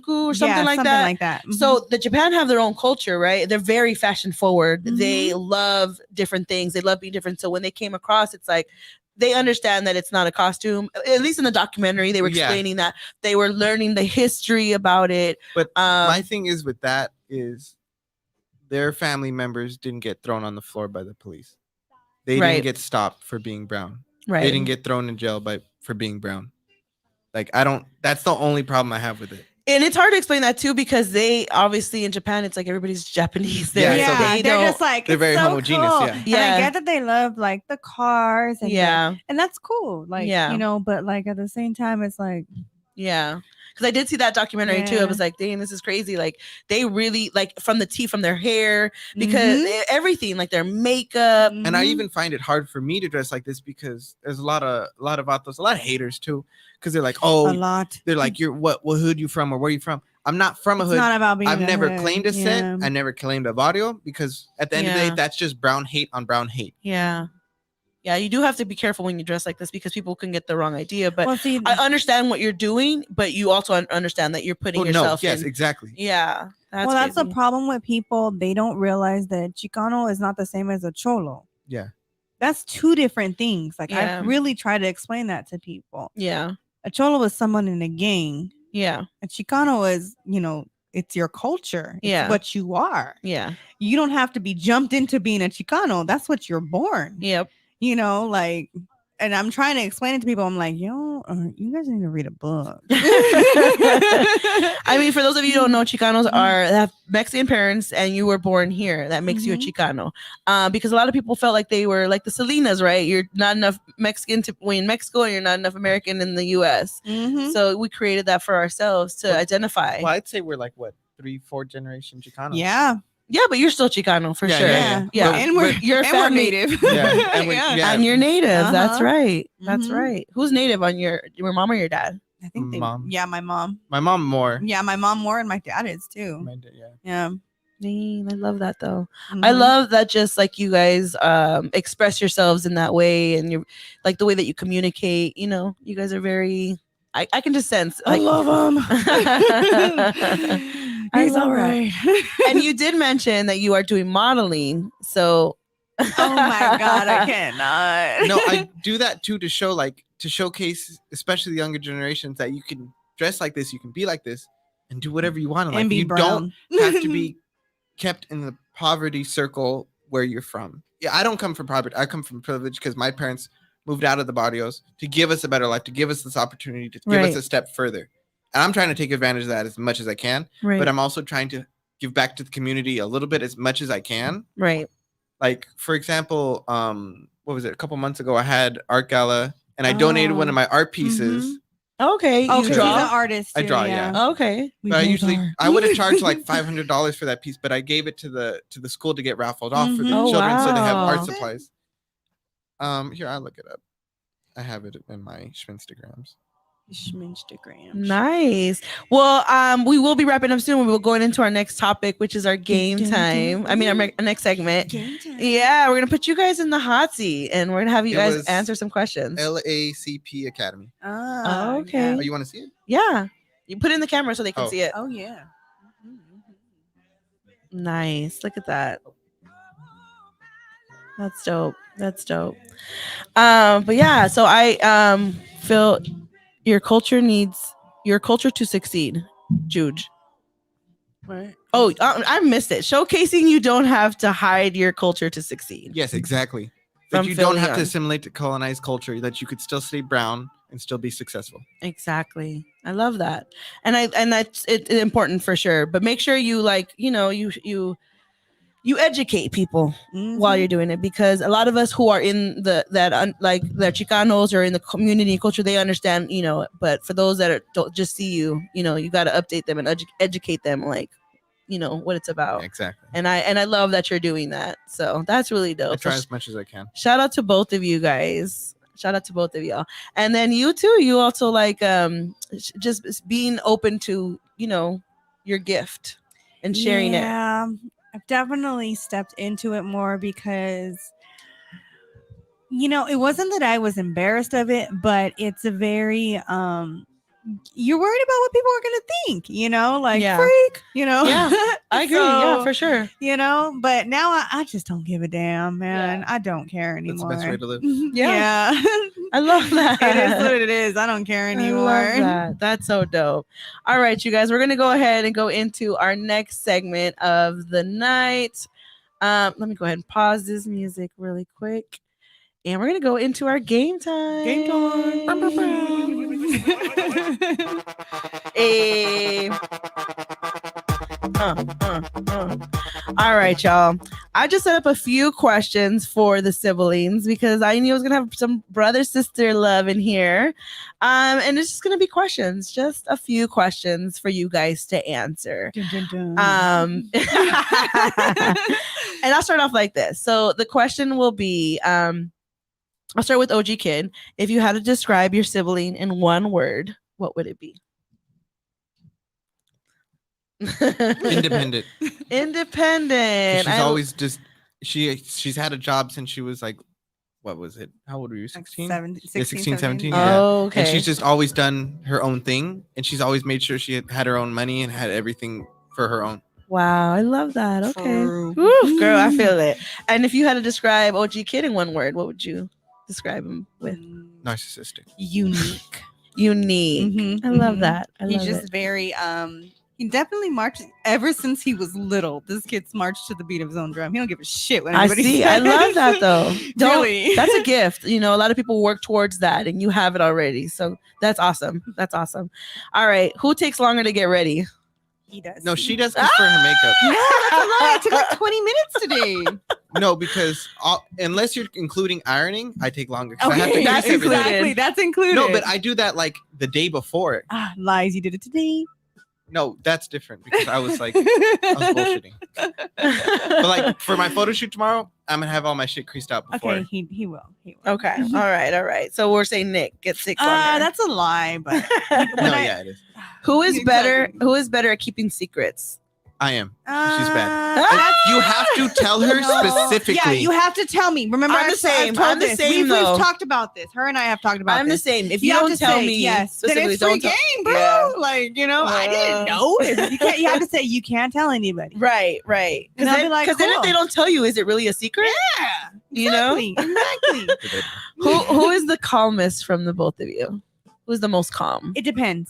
or something like that. Mm-hmm. So the Japan have their own culture, right? They're very fashion forward. Mm-hmm. They love different things. They love being different. So when they came across, it's like they understand that it's not a costume. At least in the documentary, they were explaining that they were learning the history about it. But my thing is with that is their family members didn't get thrown on the floor by the police. They didn't get stopped for being brown. Right. They didn't get thrown in jail for being brown. Like, that's the only problem I have with it. And it's hard to explain that too, because they obviously in Japan, it's like everybody's Japanese there. Yeah, so they're just like, they're very homogeneous. Cool. Yeah. And I get that they love like the cars and and that's cool. Like, but like at the same time, it's like, because I did see that documentary too. I was like, dang, this is crazy. Like they really like from their hair, because everything, like their makeup. And I even find it hard for me to dress like this because there's a lot of vatos, a lot of haters too. Because they're like, oh, a lot. They're like, you're what hood you from or where you from? I'm not from a hood. It's not about being I've never hood. claimed a set. I never claimed a barrio, because at the end of the day, that's just brown hate on brown hate. Yeah. Yeah, you do have to be careful when you dress like this, because people can get the wrong idea. But I understand what you're doing, but you also understand that you're putting yourself in. Yes, exactly. Yeah. That's the problem with people. They don't realize that Chicano is not the same as a Cholo. Yeah. That's two different things. Like I really try to explain that to people. Yeah. A Cholo is someone in a gang. Yeah. A Chicano is, it's your culture. It's what you are. Yeah. You don't have to be jumped into being a Chicano. That's what you're born. Yep. And I'm trying to explain it to people. I'm like, you guys need to read a book. I mean, for those of you who don't know, Chicanos have Mexican parents, and you were born here. That makes you a Chicano. Because a lot of people felt like they were like the Salinas, right? You're not enough Mexican to win Mexico, and you're not enough American in the U.S. So we created that for ourselves to identify. Well, I'd say we're like, what, 3-4 generation Chicanos? Yeah. Yeah, but you're still Chicano for sure. Yeah. And we're native. And you're native. That's right. That's right. Who's native on your mom or your dad? I think mom. Yeah, my mom. My mom more. Yeah, my mom more, and my dad is too. My dad, yeah. Dang, I love that though. I love that, just like you guys express yourselves in that way, and you're like the way that you communicate. You guys are very. I can just sense. I love them. He's all right. And you did mention that you are doing modeling. So Oh my God, I cannot. No, I do that too to showcase, especially the younger generations, that you can dress like this, you can be like this, and do whatever you want. And be you brown. don't have to be kept in the poverty circle where you're from. Yeah, I don't come from poverty. I come from privilege because my parents moved out of the barrios to give us a better life, to give us this opportunity, to give us a step further. And I'm trying to take advantage of that as much as I can. Right. But I'm also trying to give back to the community a little bit as much as I can. Right. Like, for example, what was it? A couple months ago, I had art gala, and I donated one of my art pieces. Okay. Oh, You he's draw? an artist. I draw, yeah. Okay. But I would have charged like $500 for that piece, but I gave it to the school to get raffled off for the children, so they have art supplies. Here, I'll look it up. I have it in my Schminstagrams. Nice. Well, we will be wrapping up soon. We will go into our next topic, which is our game time. I mean, our next segment. Game time. Yeah, we're gonna put you guys in the hot seat, and we're gonna have you guys answer some questions. LACP Academy. Oh, okay. Oh, you want to see it? Yeah. You put it in the camera so they can see it. Oh yeah. Nice. Look at that. That's dope. That's dope. But yeah, so I feel your culture needs your culture to succeed, Jude. What? Oh, I missed it. Showcasing you don't have to hide your culture to succeed. Yes, exactly. That you don't have to assimilate to colonized culture. That you could still stay brown and still be successful. Exactly. I love that, and that's it's important for sure. But make sure you you educate people while you're doing it, because a lot of us who are in the Chicanos or in the community culture, they understand, but for those that don't just see you got to update them and educate them, like, what it's about. Exactly. And I love that you're doing that. So that's really dope. I try as much as I can. Shout out to both of you guys. Shout out to both of y'all. And then you too, you also like just being open to, your gift and sharing it. Yeah. I've definitely stepped into it more because, it wasn't that I was embarrassed of it, but it's a very, you're worried about what people are going to think, freak, Yeah, I agree. Yeah, for sure. But now I just don't give a damn, man. Yeah. I don't care anymore. That's the best way to live. Yeah. I love that. It is what it is. I don't care anymore. I love that. That's so dope. All right, you guys, we're going to go ahead and go into our next segment of the night. Let me go ahead and pause this music really quick. And we're going to go into our game time. Game time. Hey. All right, y'all. I just set up a few questions for the siblings because I knew I was gonna have some brother-sister love in here. And it's just gonna be questions, just a few questions for you guys to answer. Dun, dun, dun. And I'll start off like this. So the question will be, I'll start with OG Kid. If you had to describe your sibling in one word, what would it be? Independent. Independent. She's always just she's had a job since she was like, what was it? How old were you? 16? 16, 17. Yeah. Oh, okay. And she's just always done her own thing, and she's always made sure she had her own money and had everything for her own. Wow, I love that. Okay. Woo, girl, I feel it. And if you had to describe OG Kid in one word, what would you describe him with? Narcissistic. Unique. I love that. He's just very he definitely marches ever since he was little. This kid's marched to the beat of his own drum. He don't give a shit what anybody says. I love that though. Really? That's a gift. A lot of people work towards that and you have it already. So that's awesome. That's awesome. All right. Who takes longer to get ready? He does. No, she does for her makeup. Yeah, that's a lie. It took like 20 minutes today. No, because unless you're including ironing, I take longer. Okay, I have to that's everything. exactly. That's included. No, but I do that like the day before. Lies. You did it today. No, that's different because I was like, I was bullshitting. But like for my photo shoot tomorrow, I'm gonna have all my shit creased out before. Okay, he will. Okay. All right. So we're saying Nick gets 6 longer. That's a lie, but No, yeah, it is. Who is better at keeping secrets? I am. She's bad. That's- You have to tell her No. specifically. Yeah, you have to tell me. Remember, I'm the same. told I'm the this. same, We've though. talked about this. Her and I have talked about I'm the this. same. If You you have don't to tell say, me yes, then specifically, it's free don't tell. game, bro. Yeah. Like, I didn't know. You have to say you can't tell anybody. Right. And I'll be like, then if cool. they don't tell you, is it really a secret? Yeah, You know? exactly. Who is the calmest from the both of you? Who's the most calm? It depends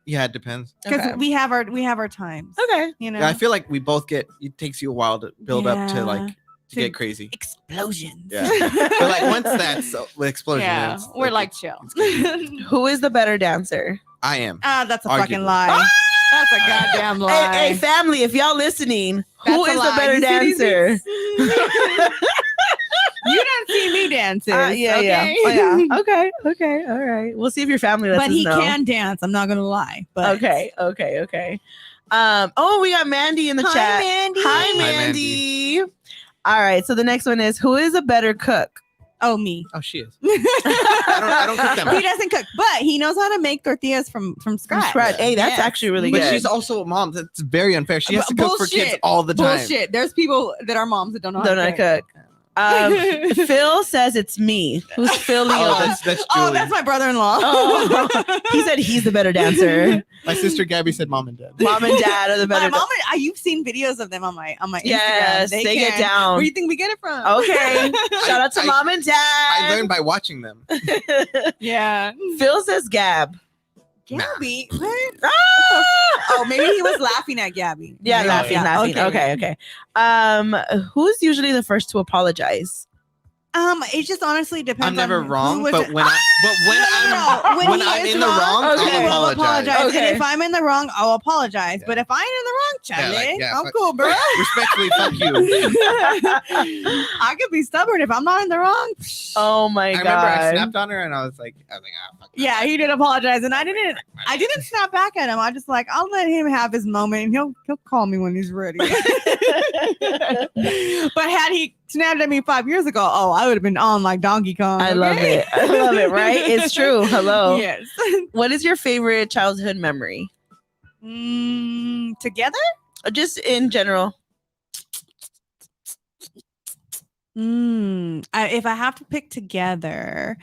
Yeah, it depends. because Okay. we have our times. Okay. You know, Yeah, I feel like we both get. It takes you a while to build up to like to To- get crazy. explosions. Yeah, but like once that's with explosion, yeah, it's, we're like chill. Who is the better dancer? I am. That's a fucking Arguably. lie. That's a goddamn lie. Hey, family, if y'all listening, who That's a is the lie. better You see these dancer? things? You don't see me dancing. Yeah. Oh, yeah. Okay. All right. We'll see if your family lets But us he know. can dance. I'm not gonna lie. But Okay. Oh, we got Mandy in the Hi, chat. Mandy. Hi, Mandy. All right. So the next one is, who is a better cook? Oh, me. Oh, she is. I don't cook that He much. doesn't cook, but he knows how to make tortillas from scratch. Right. Hey, that's Yes. actually really But good. she's also a mom. That's very unfair. She has to cook for kids Bullshit. all the time. Bullshit. There's people that are moms that don't know Don't how I to cook. cook? Phil says it's me. Who's Phil Leon? Oh, that's Julie. Oh, that's my brother-in-law. Oh, he said he's the better dancer. My sister Gabby said mom and dad. Mom and dad are the My better. mom. You've seen videos of them on my Yes, Instagram. they get can. down. Where do you think we get it from? Okay. Shout out to I- mom and dad. I learned by watching them. Yeah. Phil says Gab. Gabby. What? Ah! Oh, maybe he was laughing at Gabby. Yeah, Maybe. laughing. Okay. Who's usually the first to apologize? It just honestly depends. I'm never on who wrong, was but it. when I'm when he I'm is in the wrong, okay. I'll I'll apologize. apologize. Okay. And if I'm in the wrong, I'll apologize. Yeah. But if I ain't in the wrong, Charlie, I'm fuck- cool, bro. Respectfully, fuck you. I could be stubborn if I'm not in the wrong. Oh my I remember I god. snapped on her and I was like, fuck. Yeah, he did apologize, and I didn't snap back at him. I just like, I'll let him have his moment, and he'll call me when he's ready. But had he snapped at me 5 years ago, I would have been on like Donkey Kong. I love it. I love it, right? It's true. Hello. Yes. What is your favorite childhood memory? Together? Just in general. If I have to pick together,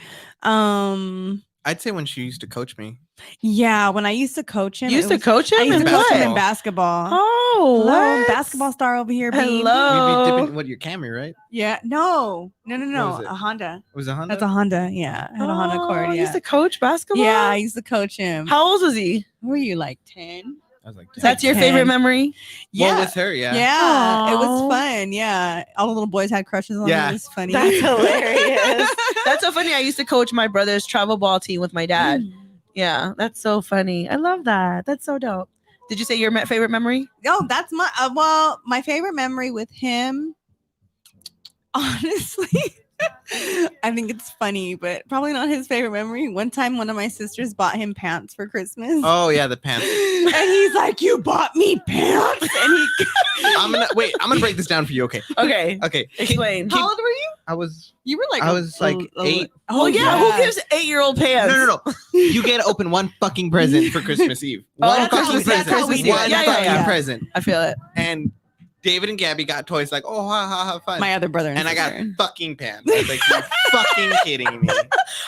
I'd say when she used to coach me. yeah, when I used to coach him, You used to coach I him used in to coach him what? in basketball. Oh, Hello, what? basketball star over here. Bean. We'd be Hello. dipping your Camry, right? Yeah, no, What was it? a Honda. It was a Honda. That's a Honda. Yeah, I had a Honda Oh, Accord. you Yeah, used to coach basketball? yeah, I used to coach him. How old was he? Were you like 10? I was like, damn. That's your 10. favorite memory? Yeah, Well, with her, yeah. yeah, it was Aw. fun. Yeah, all the little boys had crushes on Yeah. him. It was funny. That's hilarious. That's so funny. I used to coach my brother's travel ball team with my dad. Yeah, that's so funny. I love that. That's so dope. Did you say your favorite memory? Oh, that's my my favorite memory with him. Honestly, I think it's funny, but probably not his favorite memory. One time, one of my sisters bought him pants for Christmas. Oh yeah, the pants. And he's like, "You bought me pants?" And he, I'm gonna break this down for you. Okay. Okay. Okay. Explain. how old were you? I was. You were like, I was like 8. Oh, yeah. Who gives 8-year-old pants? No. You get to open one fucking present for Christmas Eve. Oh, One that's how fucking we- that's present. how we do it. One Yeah, yeah, fucking yeah. present. I feel it. And David and Gabby got toys like, oh, ha, fun. My other brother and I got sister. fucking pants. I was like, you're fucking kidding me.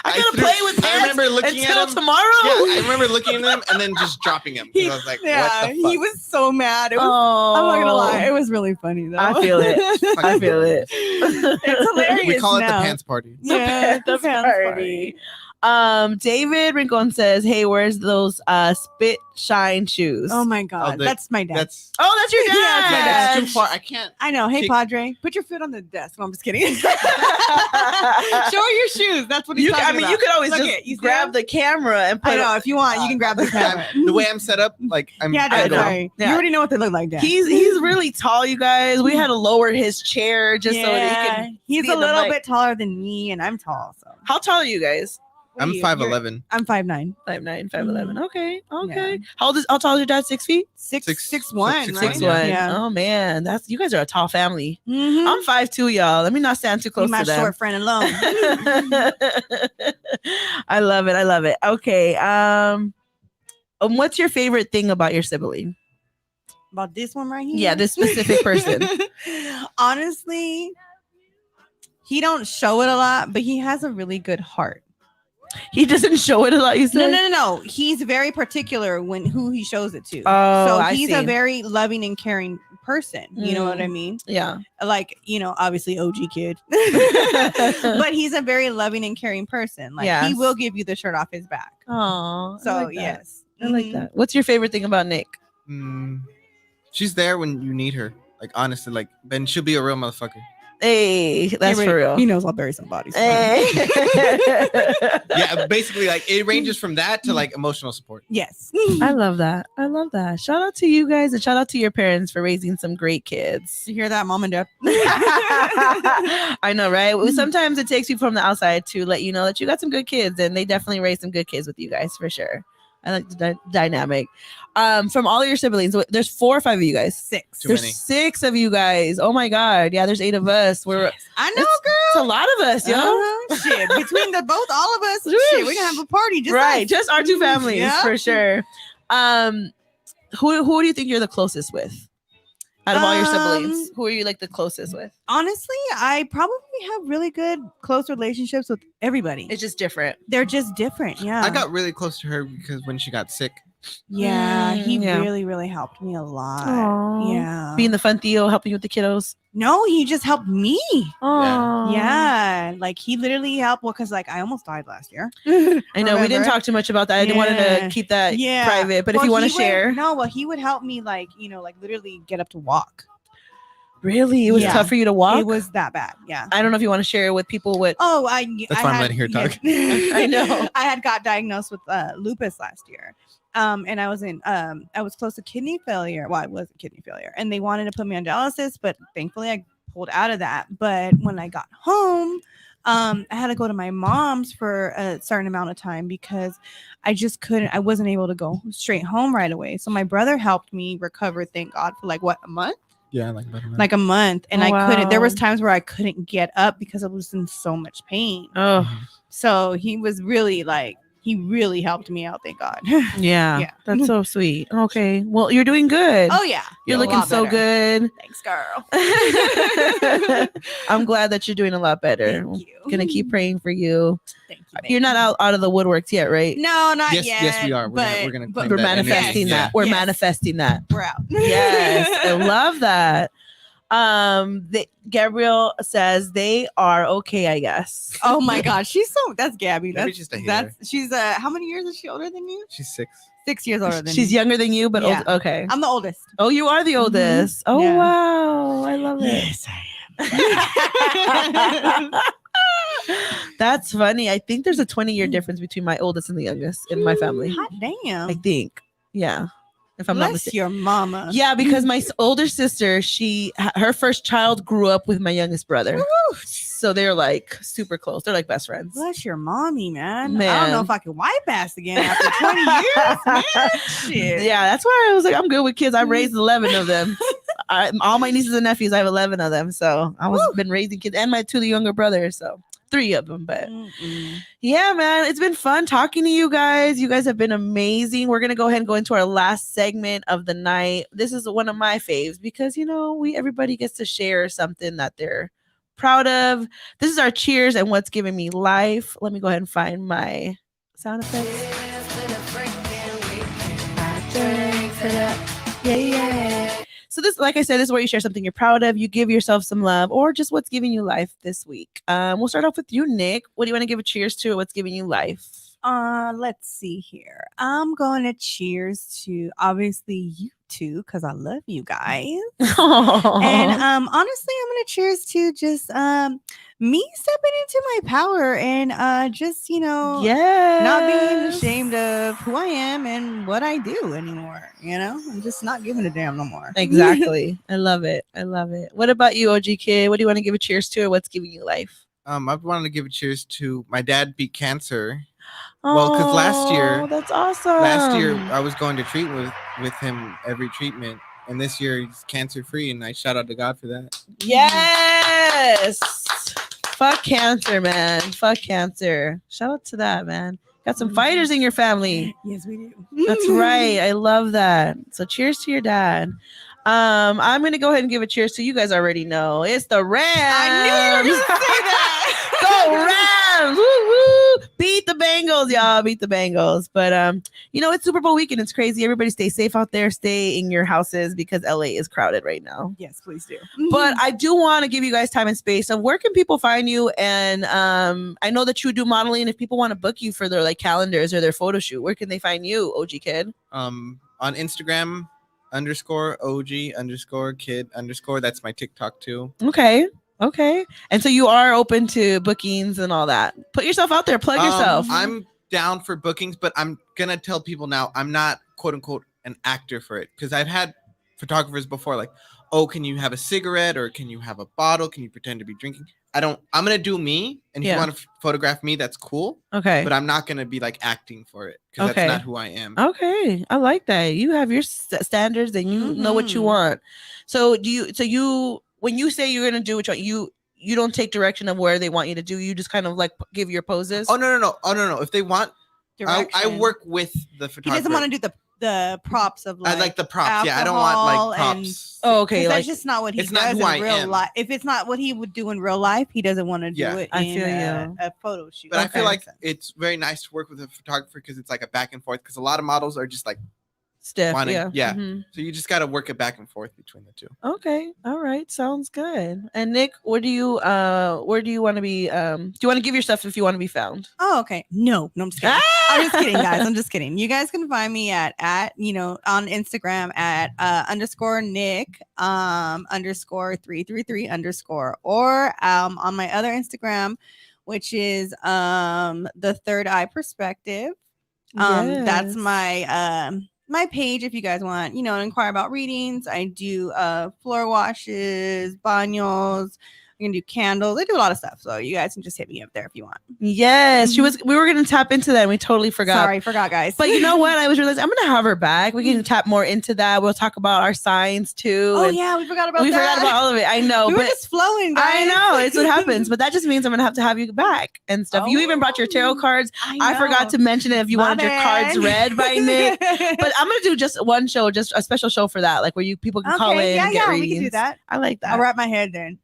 I gotta threw- play with pants I remember looking until at them. tomorrow. Yeah, I remember looking at them and then just dropping them. 'Cause I was like, Yeah, what the fuck? he was so mad. It was, Oh, I'm not gonna lie, it was really funny though. I feel it. I feel it. It's hilarious. We call it now. the pants party. Yeah, The pants party. David Rincon says, "Hey, where's those spit shine shoes?" Oh my god, the- that's my dad. That's that's your Yeah, dad. that's too far. I can't. I know. Hey, Kick- Padre, put your foot on the desk. No, I'm just kidding. Show her your shoes. That's what he's talking about. You could always Look just it, you see grab him? the camera and put I know. it. If you want, you can grab the camera. The way I'm set up, like I'm. Yeah, I Dad, don't- sorry. Yeah. You already know what they look like, Dad. He's really tall, you guys. We had to lower his chair just so that he can. He's see a the little mic. bit taller than me, and I'm tall. So How tall are you guys? What I'm are you? 5'11". I'm 5'9". 5'9", 5'11". Okay. Yeah. How tall is your dad? 6 feet. 6'1", six- right? 6'1". Yeah. Oh man, you guys are a tall family. Mhm. I'm 5'2", y'all. Let me not stand too close Leave my to them. short friend alone. I love it. I love it. Okay. What's your favorite thing about your sibling? about this one right here. Yeah, this specific person. Honestly, he don't show it a lot, but he has a really good heart. He doesn't show it a lot, you said? No. He's very particular when who he shows it to. Oh, so I he's see. a very loving and caring person. You know what I mean? Yeah. Like, obviously OG kid. But he's a very loving and caring person. Like he will give you the shirt off his back. Oh. So like yes. I like that. What's your favorite thing about Nick? She's there when you need her. Like honestly, like then she'll be a real motherfucker. Hey, that's for real. He knows I'll bury some bodies. Hey. Yeah, basically, like it ranges from that to like emotional support. Yes. I love that. Shout out to you guys and shout out to your parents for raising some great kids. You hear that, mom and dad? I know, right? Sometimes it takes people from the outside to let you know that you got some good kids, and they definitely raised some good kids with you guys for sure. I like the dynamic. From all of your siblings, there's 4 or 5 of you guys. 6. Too There's many. 6 of you guys. Oh my god. Yeah, there's 8 of us. I know, It's girl. a lot of us, yo. Shit, between all of us, shit, we can have a party. Just Right, us. just our 2 families Yeah. for sure. Who do you think you're the closest with? Out of all your siblings, who are you like the closest with? Honestly, I probably have really good close relationships with everybody. It's just different. They're just different. Yeah. I got really close to her because when she got sick. Yeah, he Yeah. really, really helped me a lot. Aw. Yeah. Being the fun Theo, helping you with the kiddos. No, he just helped me. Oh, Yeah. Like he literally helped. Well, because like I almost died last year. I know we didn't Remember? talk too much about that. I didn't want to Yeah. keep that Yeah. private. But if Well, you want to he would- share, he would help me like literally get up to walk. really, it was Yeah. tough for you to walk. It was that bad. Yeah. I don't know if you want to share with people what. Oh, That's why I'm letting her talk. I know. I had got diagnosed with lupus last year. And I was close to kidney failure. Well, it wasn't kidney failure. And they wanted to put me on dialysis, but thankfully I pulled out of that. But when I got home, I had to go to my mom's for a certain amount of time because I wasn't able to go straight home right away. So my brother helped me recover, thank God, for like a month? Yeah, like about a month. Like a month. And Oh, I couldn't, there wow. was times where I couldn't get up because I was in so much pain. Oh, So he was really he really helped me out, thank God. yeah. Yeah. That's so sweet. Okay. Well, you're doing good. Oh yeah. You're A looking lot so better. good. Thanks, girl. I'm glad that you're doing a lot better. Thank you. Gonna keep praying for you. Thank you. babe. You're not out of the woodworks yet, right? No, not Yes, yet. yes, we are. We're gonna but claim We're that energy. manifesting Yeah. that. We're Yes. manifesting that. we're out. Yes, I love that. Gabrielle says they are okay, I guess. Oh my God, that's Gabby. Maybe That's just a hater. that's she's how many years is she older than you? She's 6. 6 years older than She's me. younger than you, but Yeah. okay. I'm the oldest. Oh, you are the oldest. Oh, Yeah. wow. I love it. Yes, I am. That's funny. I think there's a 20-year difference between my oldest and the youngest in my family. Hot damn. I think. Yeah. If I'm not Bless mistaken. your mama. Yeah, because my older sister, her first child grew up with my youngest brother. Woo. So they're like super close. They're like best friends. Bless your mommy, man. I Man. don't know if I can wipe ass again after 20 years, man. Shit. Yeah, that's why I was like, I'm good with kids. I raised 11 of them. All my nieces and nephews, I have 11 of them. So I was been raising kids and my 2 younger brothers. So 3 of them. But yeah, man, it's been fun talking to you guys. You guys have been amazing. We're going to go ahead and go into our last segment of the night. This is one of my faves because, everybody gets to share something that they're proud of. This is our cheers and what's giving me life. Let me go ahead and find my sound effects. Yeah. So this, like I said, this is where you share something you're proud of. You give yourself some love or just what's giving you life this week. We'll start off with you, Nick. What do you want to give a cheers to? What's giving you life? Let's see here. I'm going to cheers to obviously you two because I love you guys. And honestly, I'm gonna cheers to just me stepping into my power and just yeah, not being ashamed of who I am and what I do anymore. I'm just not giving a damn no more. Exactly. I love it. What about you, OG kid? What do you want to give a cheers to or what's giving you life? I wanted to give a cheers to my dad beat cancer. Well, because last year, that's awesome. Last year I was going to treatment with him every treatment, and this year he's cancer free, and I shout out to God for that. Yes. Fuck cancer, man. Fuck cancer. Shout out to that, man. Got some fighters in your family. Yes, we do. That's right. I love that. So cheers to your dad. I'm gonna go ahead and give a cheers to you guys already know. It's the Rams. I knew you were gonna say that. Go Rams! Woo woo! Beat the Bengals, y'all. Beat the Bengals. But it's Super Bowl weekend. It's crazy. Everybody stay safe out there. Stay in your houses because LA is crowded right now. Yes, please do. But I do want to give you guys time and space. So where can people find you? And I know that you do modeling. If people want to book you for their like calendars or their photo shoot, where can they find you, OG Kid? On Instagram _OG_kid_. That's my TikTok too. Okay. And so you are open to bookings and all that. Put yourself out there. Plug yourself. I'm down for bookings, but I'm gonna tell people now I'm not quote unquote an actor for it, because I've had photographers before like, oh, can you have a cigarette or can you have a bottle? Can you pretend to be drinking? I'm gonna do me, and if you want to photograph me, that's cool. Okay. But I'm not gonna be like acting for it, because that's not who I am. Okay, I like that. You have your standards, and you know what you want. So when you say you're gonna do what you don't take direction of where they want you to do. You just kind of like give your poses. Oh no. If they want, I work with the photographer. He doesn't want to do the props of like. I like the props. Yeah, I don't want like props. Okay, that's just not what he does in real life. If it's not what he would do in real life, he doesn't want to do it in a photo shoot. But I feel like it's very nice to work with a photographer because it's like a back and forth. Because a lot of models are just like stiff. Yeah. So you just got to work it back and forth between the two. Okay. All right. Sounds good. And Nick, where do you want to be? Do you want to give your stuff if you want to be found? Oh, okay. No, I'm just kidding. I'm just kidding, guys. I'm just kidding. You guys can find me at on Instagram at _Nick _333_ or on my other Instagram, which is the Third Eye Perspective. That's my page if you guys want, inquire about readings. I do floor washes, baños. I can do candles. I do a lot of stuff. So you guys can just hit me up there if you want. Yes, we were going to tap into that and we totally forgot. Sorry, forgot, guys. But you know what? I was realizing I'm going to have her back. We can tap more into that. We'll talk about our signs too. Oh yeah, we forgot about that. We forgot about all of it. I know. We were just flowing, guys. I know. It's what happens. But that just means I'm going to have you back and stuff. You even brought your tarot cards. I forgot to mention it if you wanted your cards read by Nick. But I'm going to do just one show, just a special show for that, like where people can call in and get readings. We can do that. I like that. I'll wrap my head then.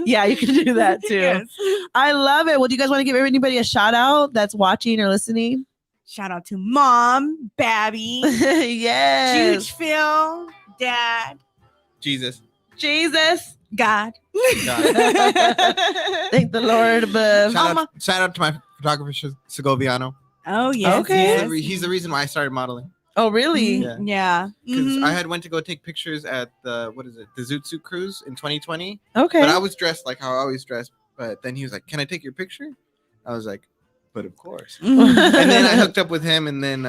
Yeah, you can do that too. Yes. I love it. Well, do you guys want to give anybody a shout out that's watching or listening? Shout out to Mom, Babby, yes, Juge Phil, Dad, Jesus, God. Thank the Lord above. Shout out to my photographer Segoviano. Oh yes, okay. He's the reason why I started modeling. Oh really? Yeah. Because I had went to go take pictures at the Zoot Suit cruise in 2020. Okay. But I was dressed like how I always dress. But then he was like, "Can I take your picture?" I was like, "But of course." And then I hooked up with him, and then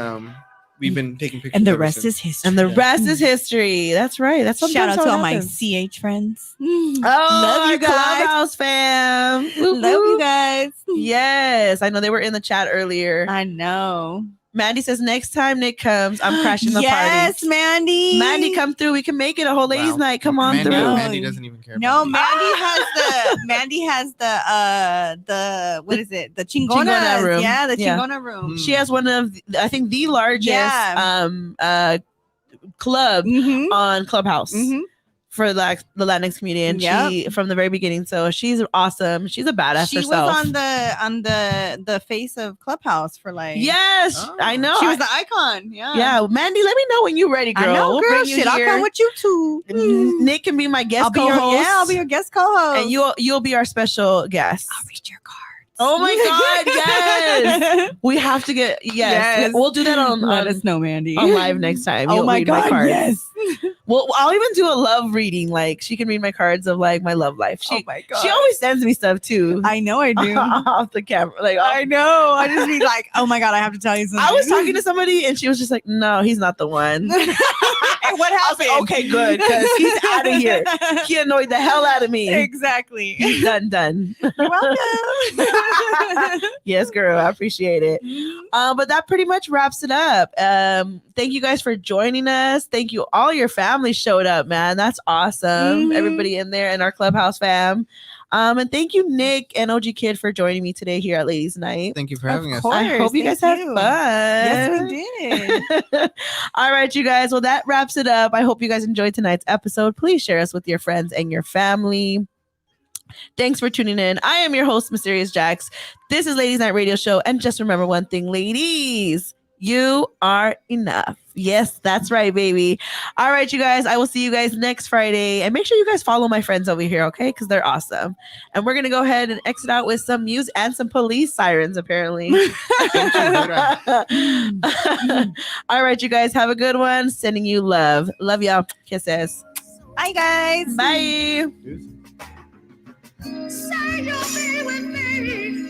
we've been taking pictures. And the rest is history. And the rest is history. That's right. That's shout out to all my CH friends. Oh, love you guys, Clubhouse fam. Love you guys. Yes, I know they were in the chat earlier. I know. Mandy says next time Nick comes, I'm crashing the party. Yes, Mandy. Mandy, come through. We can make it a whole ladies' night. Come on through. Mandy doesn't even care. No, Mandy has the what is it? The Chingona room. Yeah, the Chingona room. She has one of I think the largest club on Clubhouse. For the Latinx community, and she from the very beginning. So she's awesome. She's a badass herself. She was on the face of Clubhouse for like. Yes, I know. She was the icon. Yeah. Yeah, Mandy, let me know when you're ready, girl. I know, girl. We'll I'll come with you too. Nick can be my guest co-host. I'll be your guest co-host, and you'll be our special guest. I'll read your cards. Oh my God, yes. We have to get, yes. We'll do that on Let us know, Mandy. On live next time. Oh my God, yes. Well, I'll even do a love reading. Like she can read my cards of like my love life. Oh my God. She always sends me stuff too. I know I do. Off the camera. Like I know. I just be like, oh my God, I have to tell you something. I was talking to somebody and she was just like, no, he's not the one. And what happened? I was like, okay, good, because he's out of here. He annoyed the hell out of me. Exactly. He's done. You're welcome. Yes, girl, I appreciate it. But that pretty much wraps it up. Thank you guys for joining us. Thank you. All your family showed up, man. That's awesome. Everybody in there and our Clubhouse fam. And thank you, Nick and OG Kid, for joining me today here at Ladies Night. Thank you for having us. I hope you guys had fun. Yes, we did. All right, you guys. Well, that wraps it up. I hope you guys enjoyed tonight's episode. Please share us with your friends and your family. Thanks for tuning in. I am your host, Mysterious Jax. This is Ladies Night Radio Show. And just remember one thing, ladies, you are enough. Yes, that's right, baby. All right, you guys. I will see you guys next Friday. And make sure you guys follow my friends over here, okay? Because they're awesome. And we're going to go ahead and exit out with some music and some police sirens, apparently. All right, you guys. Have a good one. Sending you love. Love y'all. Kisses. Bye, guys. Bye. Say you'll be with me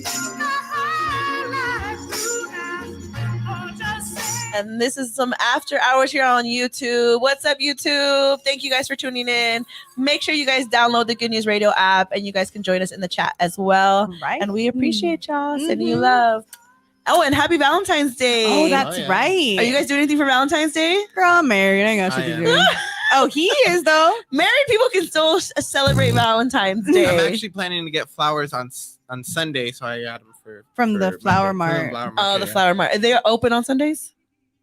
the whole life through now. Or just say And this is some after hours here on YouTube. What's up, YouTube? Thank you guys for tuning in. Make sure you guys download the Good News Radio app and you guys can join us in the chat as well. Right. And we appreciate y'all. Sending you love. Oh, and happy Valentine's Day. Oh, that's yeah. right. Are you guys doing anything for Valentine's Day? Girl, I'm married. I ain't got I shit to am. do. Oh, he is, though. Married people can still celebrate Valentine's Day. I'm actually planning to get flowers on Sunday, so I got them From the Flower Monday. Mart. Oh, the Flower Mart. Are they open on Sundays?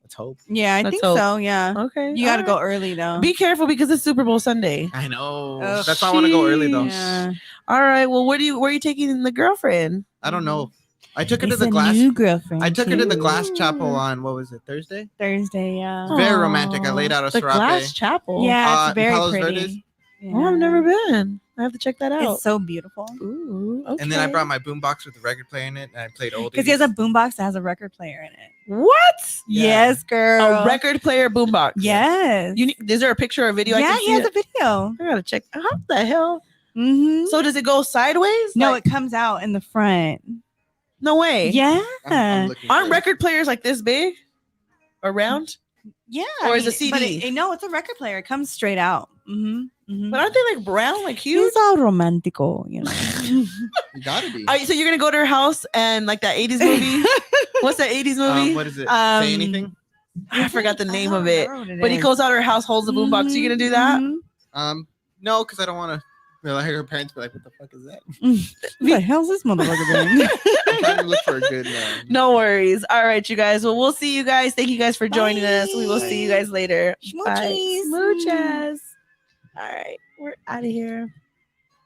Let's hope. Yeah, I Let's think hope. so. Yeah. Okay. You got to all go early, though. right. Be careful because it's Super Bowl Sunday. I know. Oh, That's why I want to go early though. Yeah. All right. Well, where are you taking the girlfriend? I don't know. I took her It's to the a glass. new girlfriend. I took her to the too. glass chapel on what was it, Thursday? Thursday, yeah. It's very romantic. I laid out a The serape. Glass Chapel. Yeah, it's very Palos pretty. Verdes. Oh, I've never been. I have to check that out. It's so beautiful. Ooh, okay. And then I brought my boombox with the record player in it, and I played oldies. Because he has a boombox that has a record player in it. What? Yeah. Yes, girl. A record player boombox. Yes. Is there a picture or video? I yeah, can he see has it? a video. I gotta check. How the hell? Mm-hmm. So does it go sideways? No, Like, it comes out in the front. no way. Yeah. I'm looking for Aren't it. record players like this big? Around? Yeah. Or is it But CD? no, it's a record player. It comes straight out. Mm-hmm. Mm-hmm. But aren't they like brown, like huge? He's all romantico, you know. You gotta be. So you're gonna go to her house and like that 80s movie? What's that 80s movie? What is it? Um, Say anything? I forgot the name don't of it. know what But he is. goes out her house, holds the boombox. You gonna do that? Mhm. No, because I don't want to. I hear her parents be like, "What the fuck is that?" What the hell's this motherfucker doing? I'm trying to look for a good. No worries. All right, you guys. Well, we'll see you guys. Thank you guys for joining us. We will Bye. see you guys later. Bye. Smoochies. Smooches. All right, we're out of here.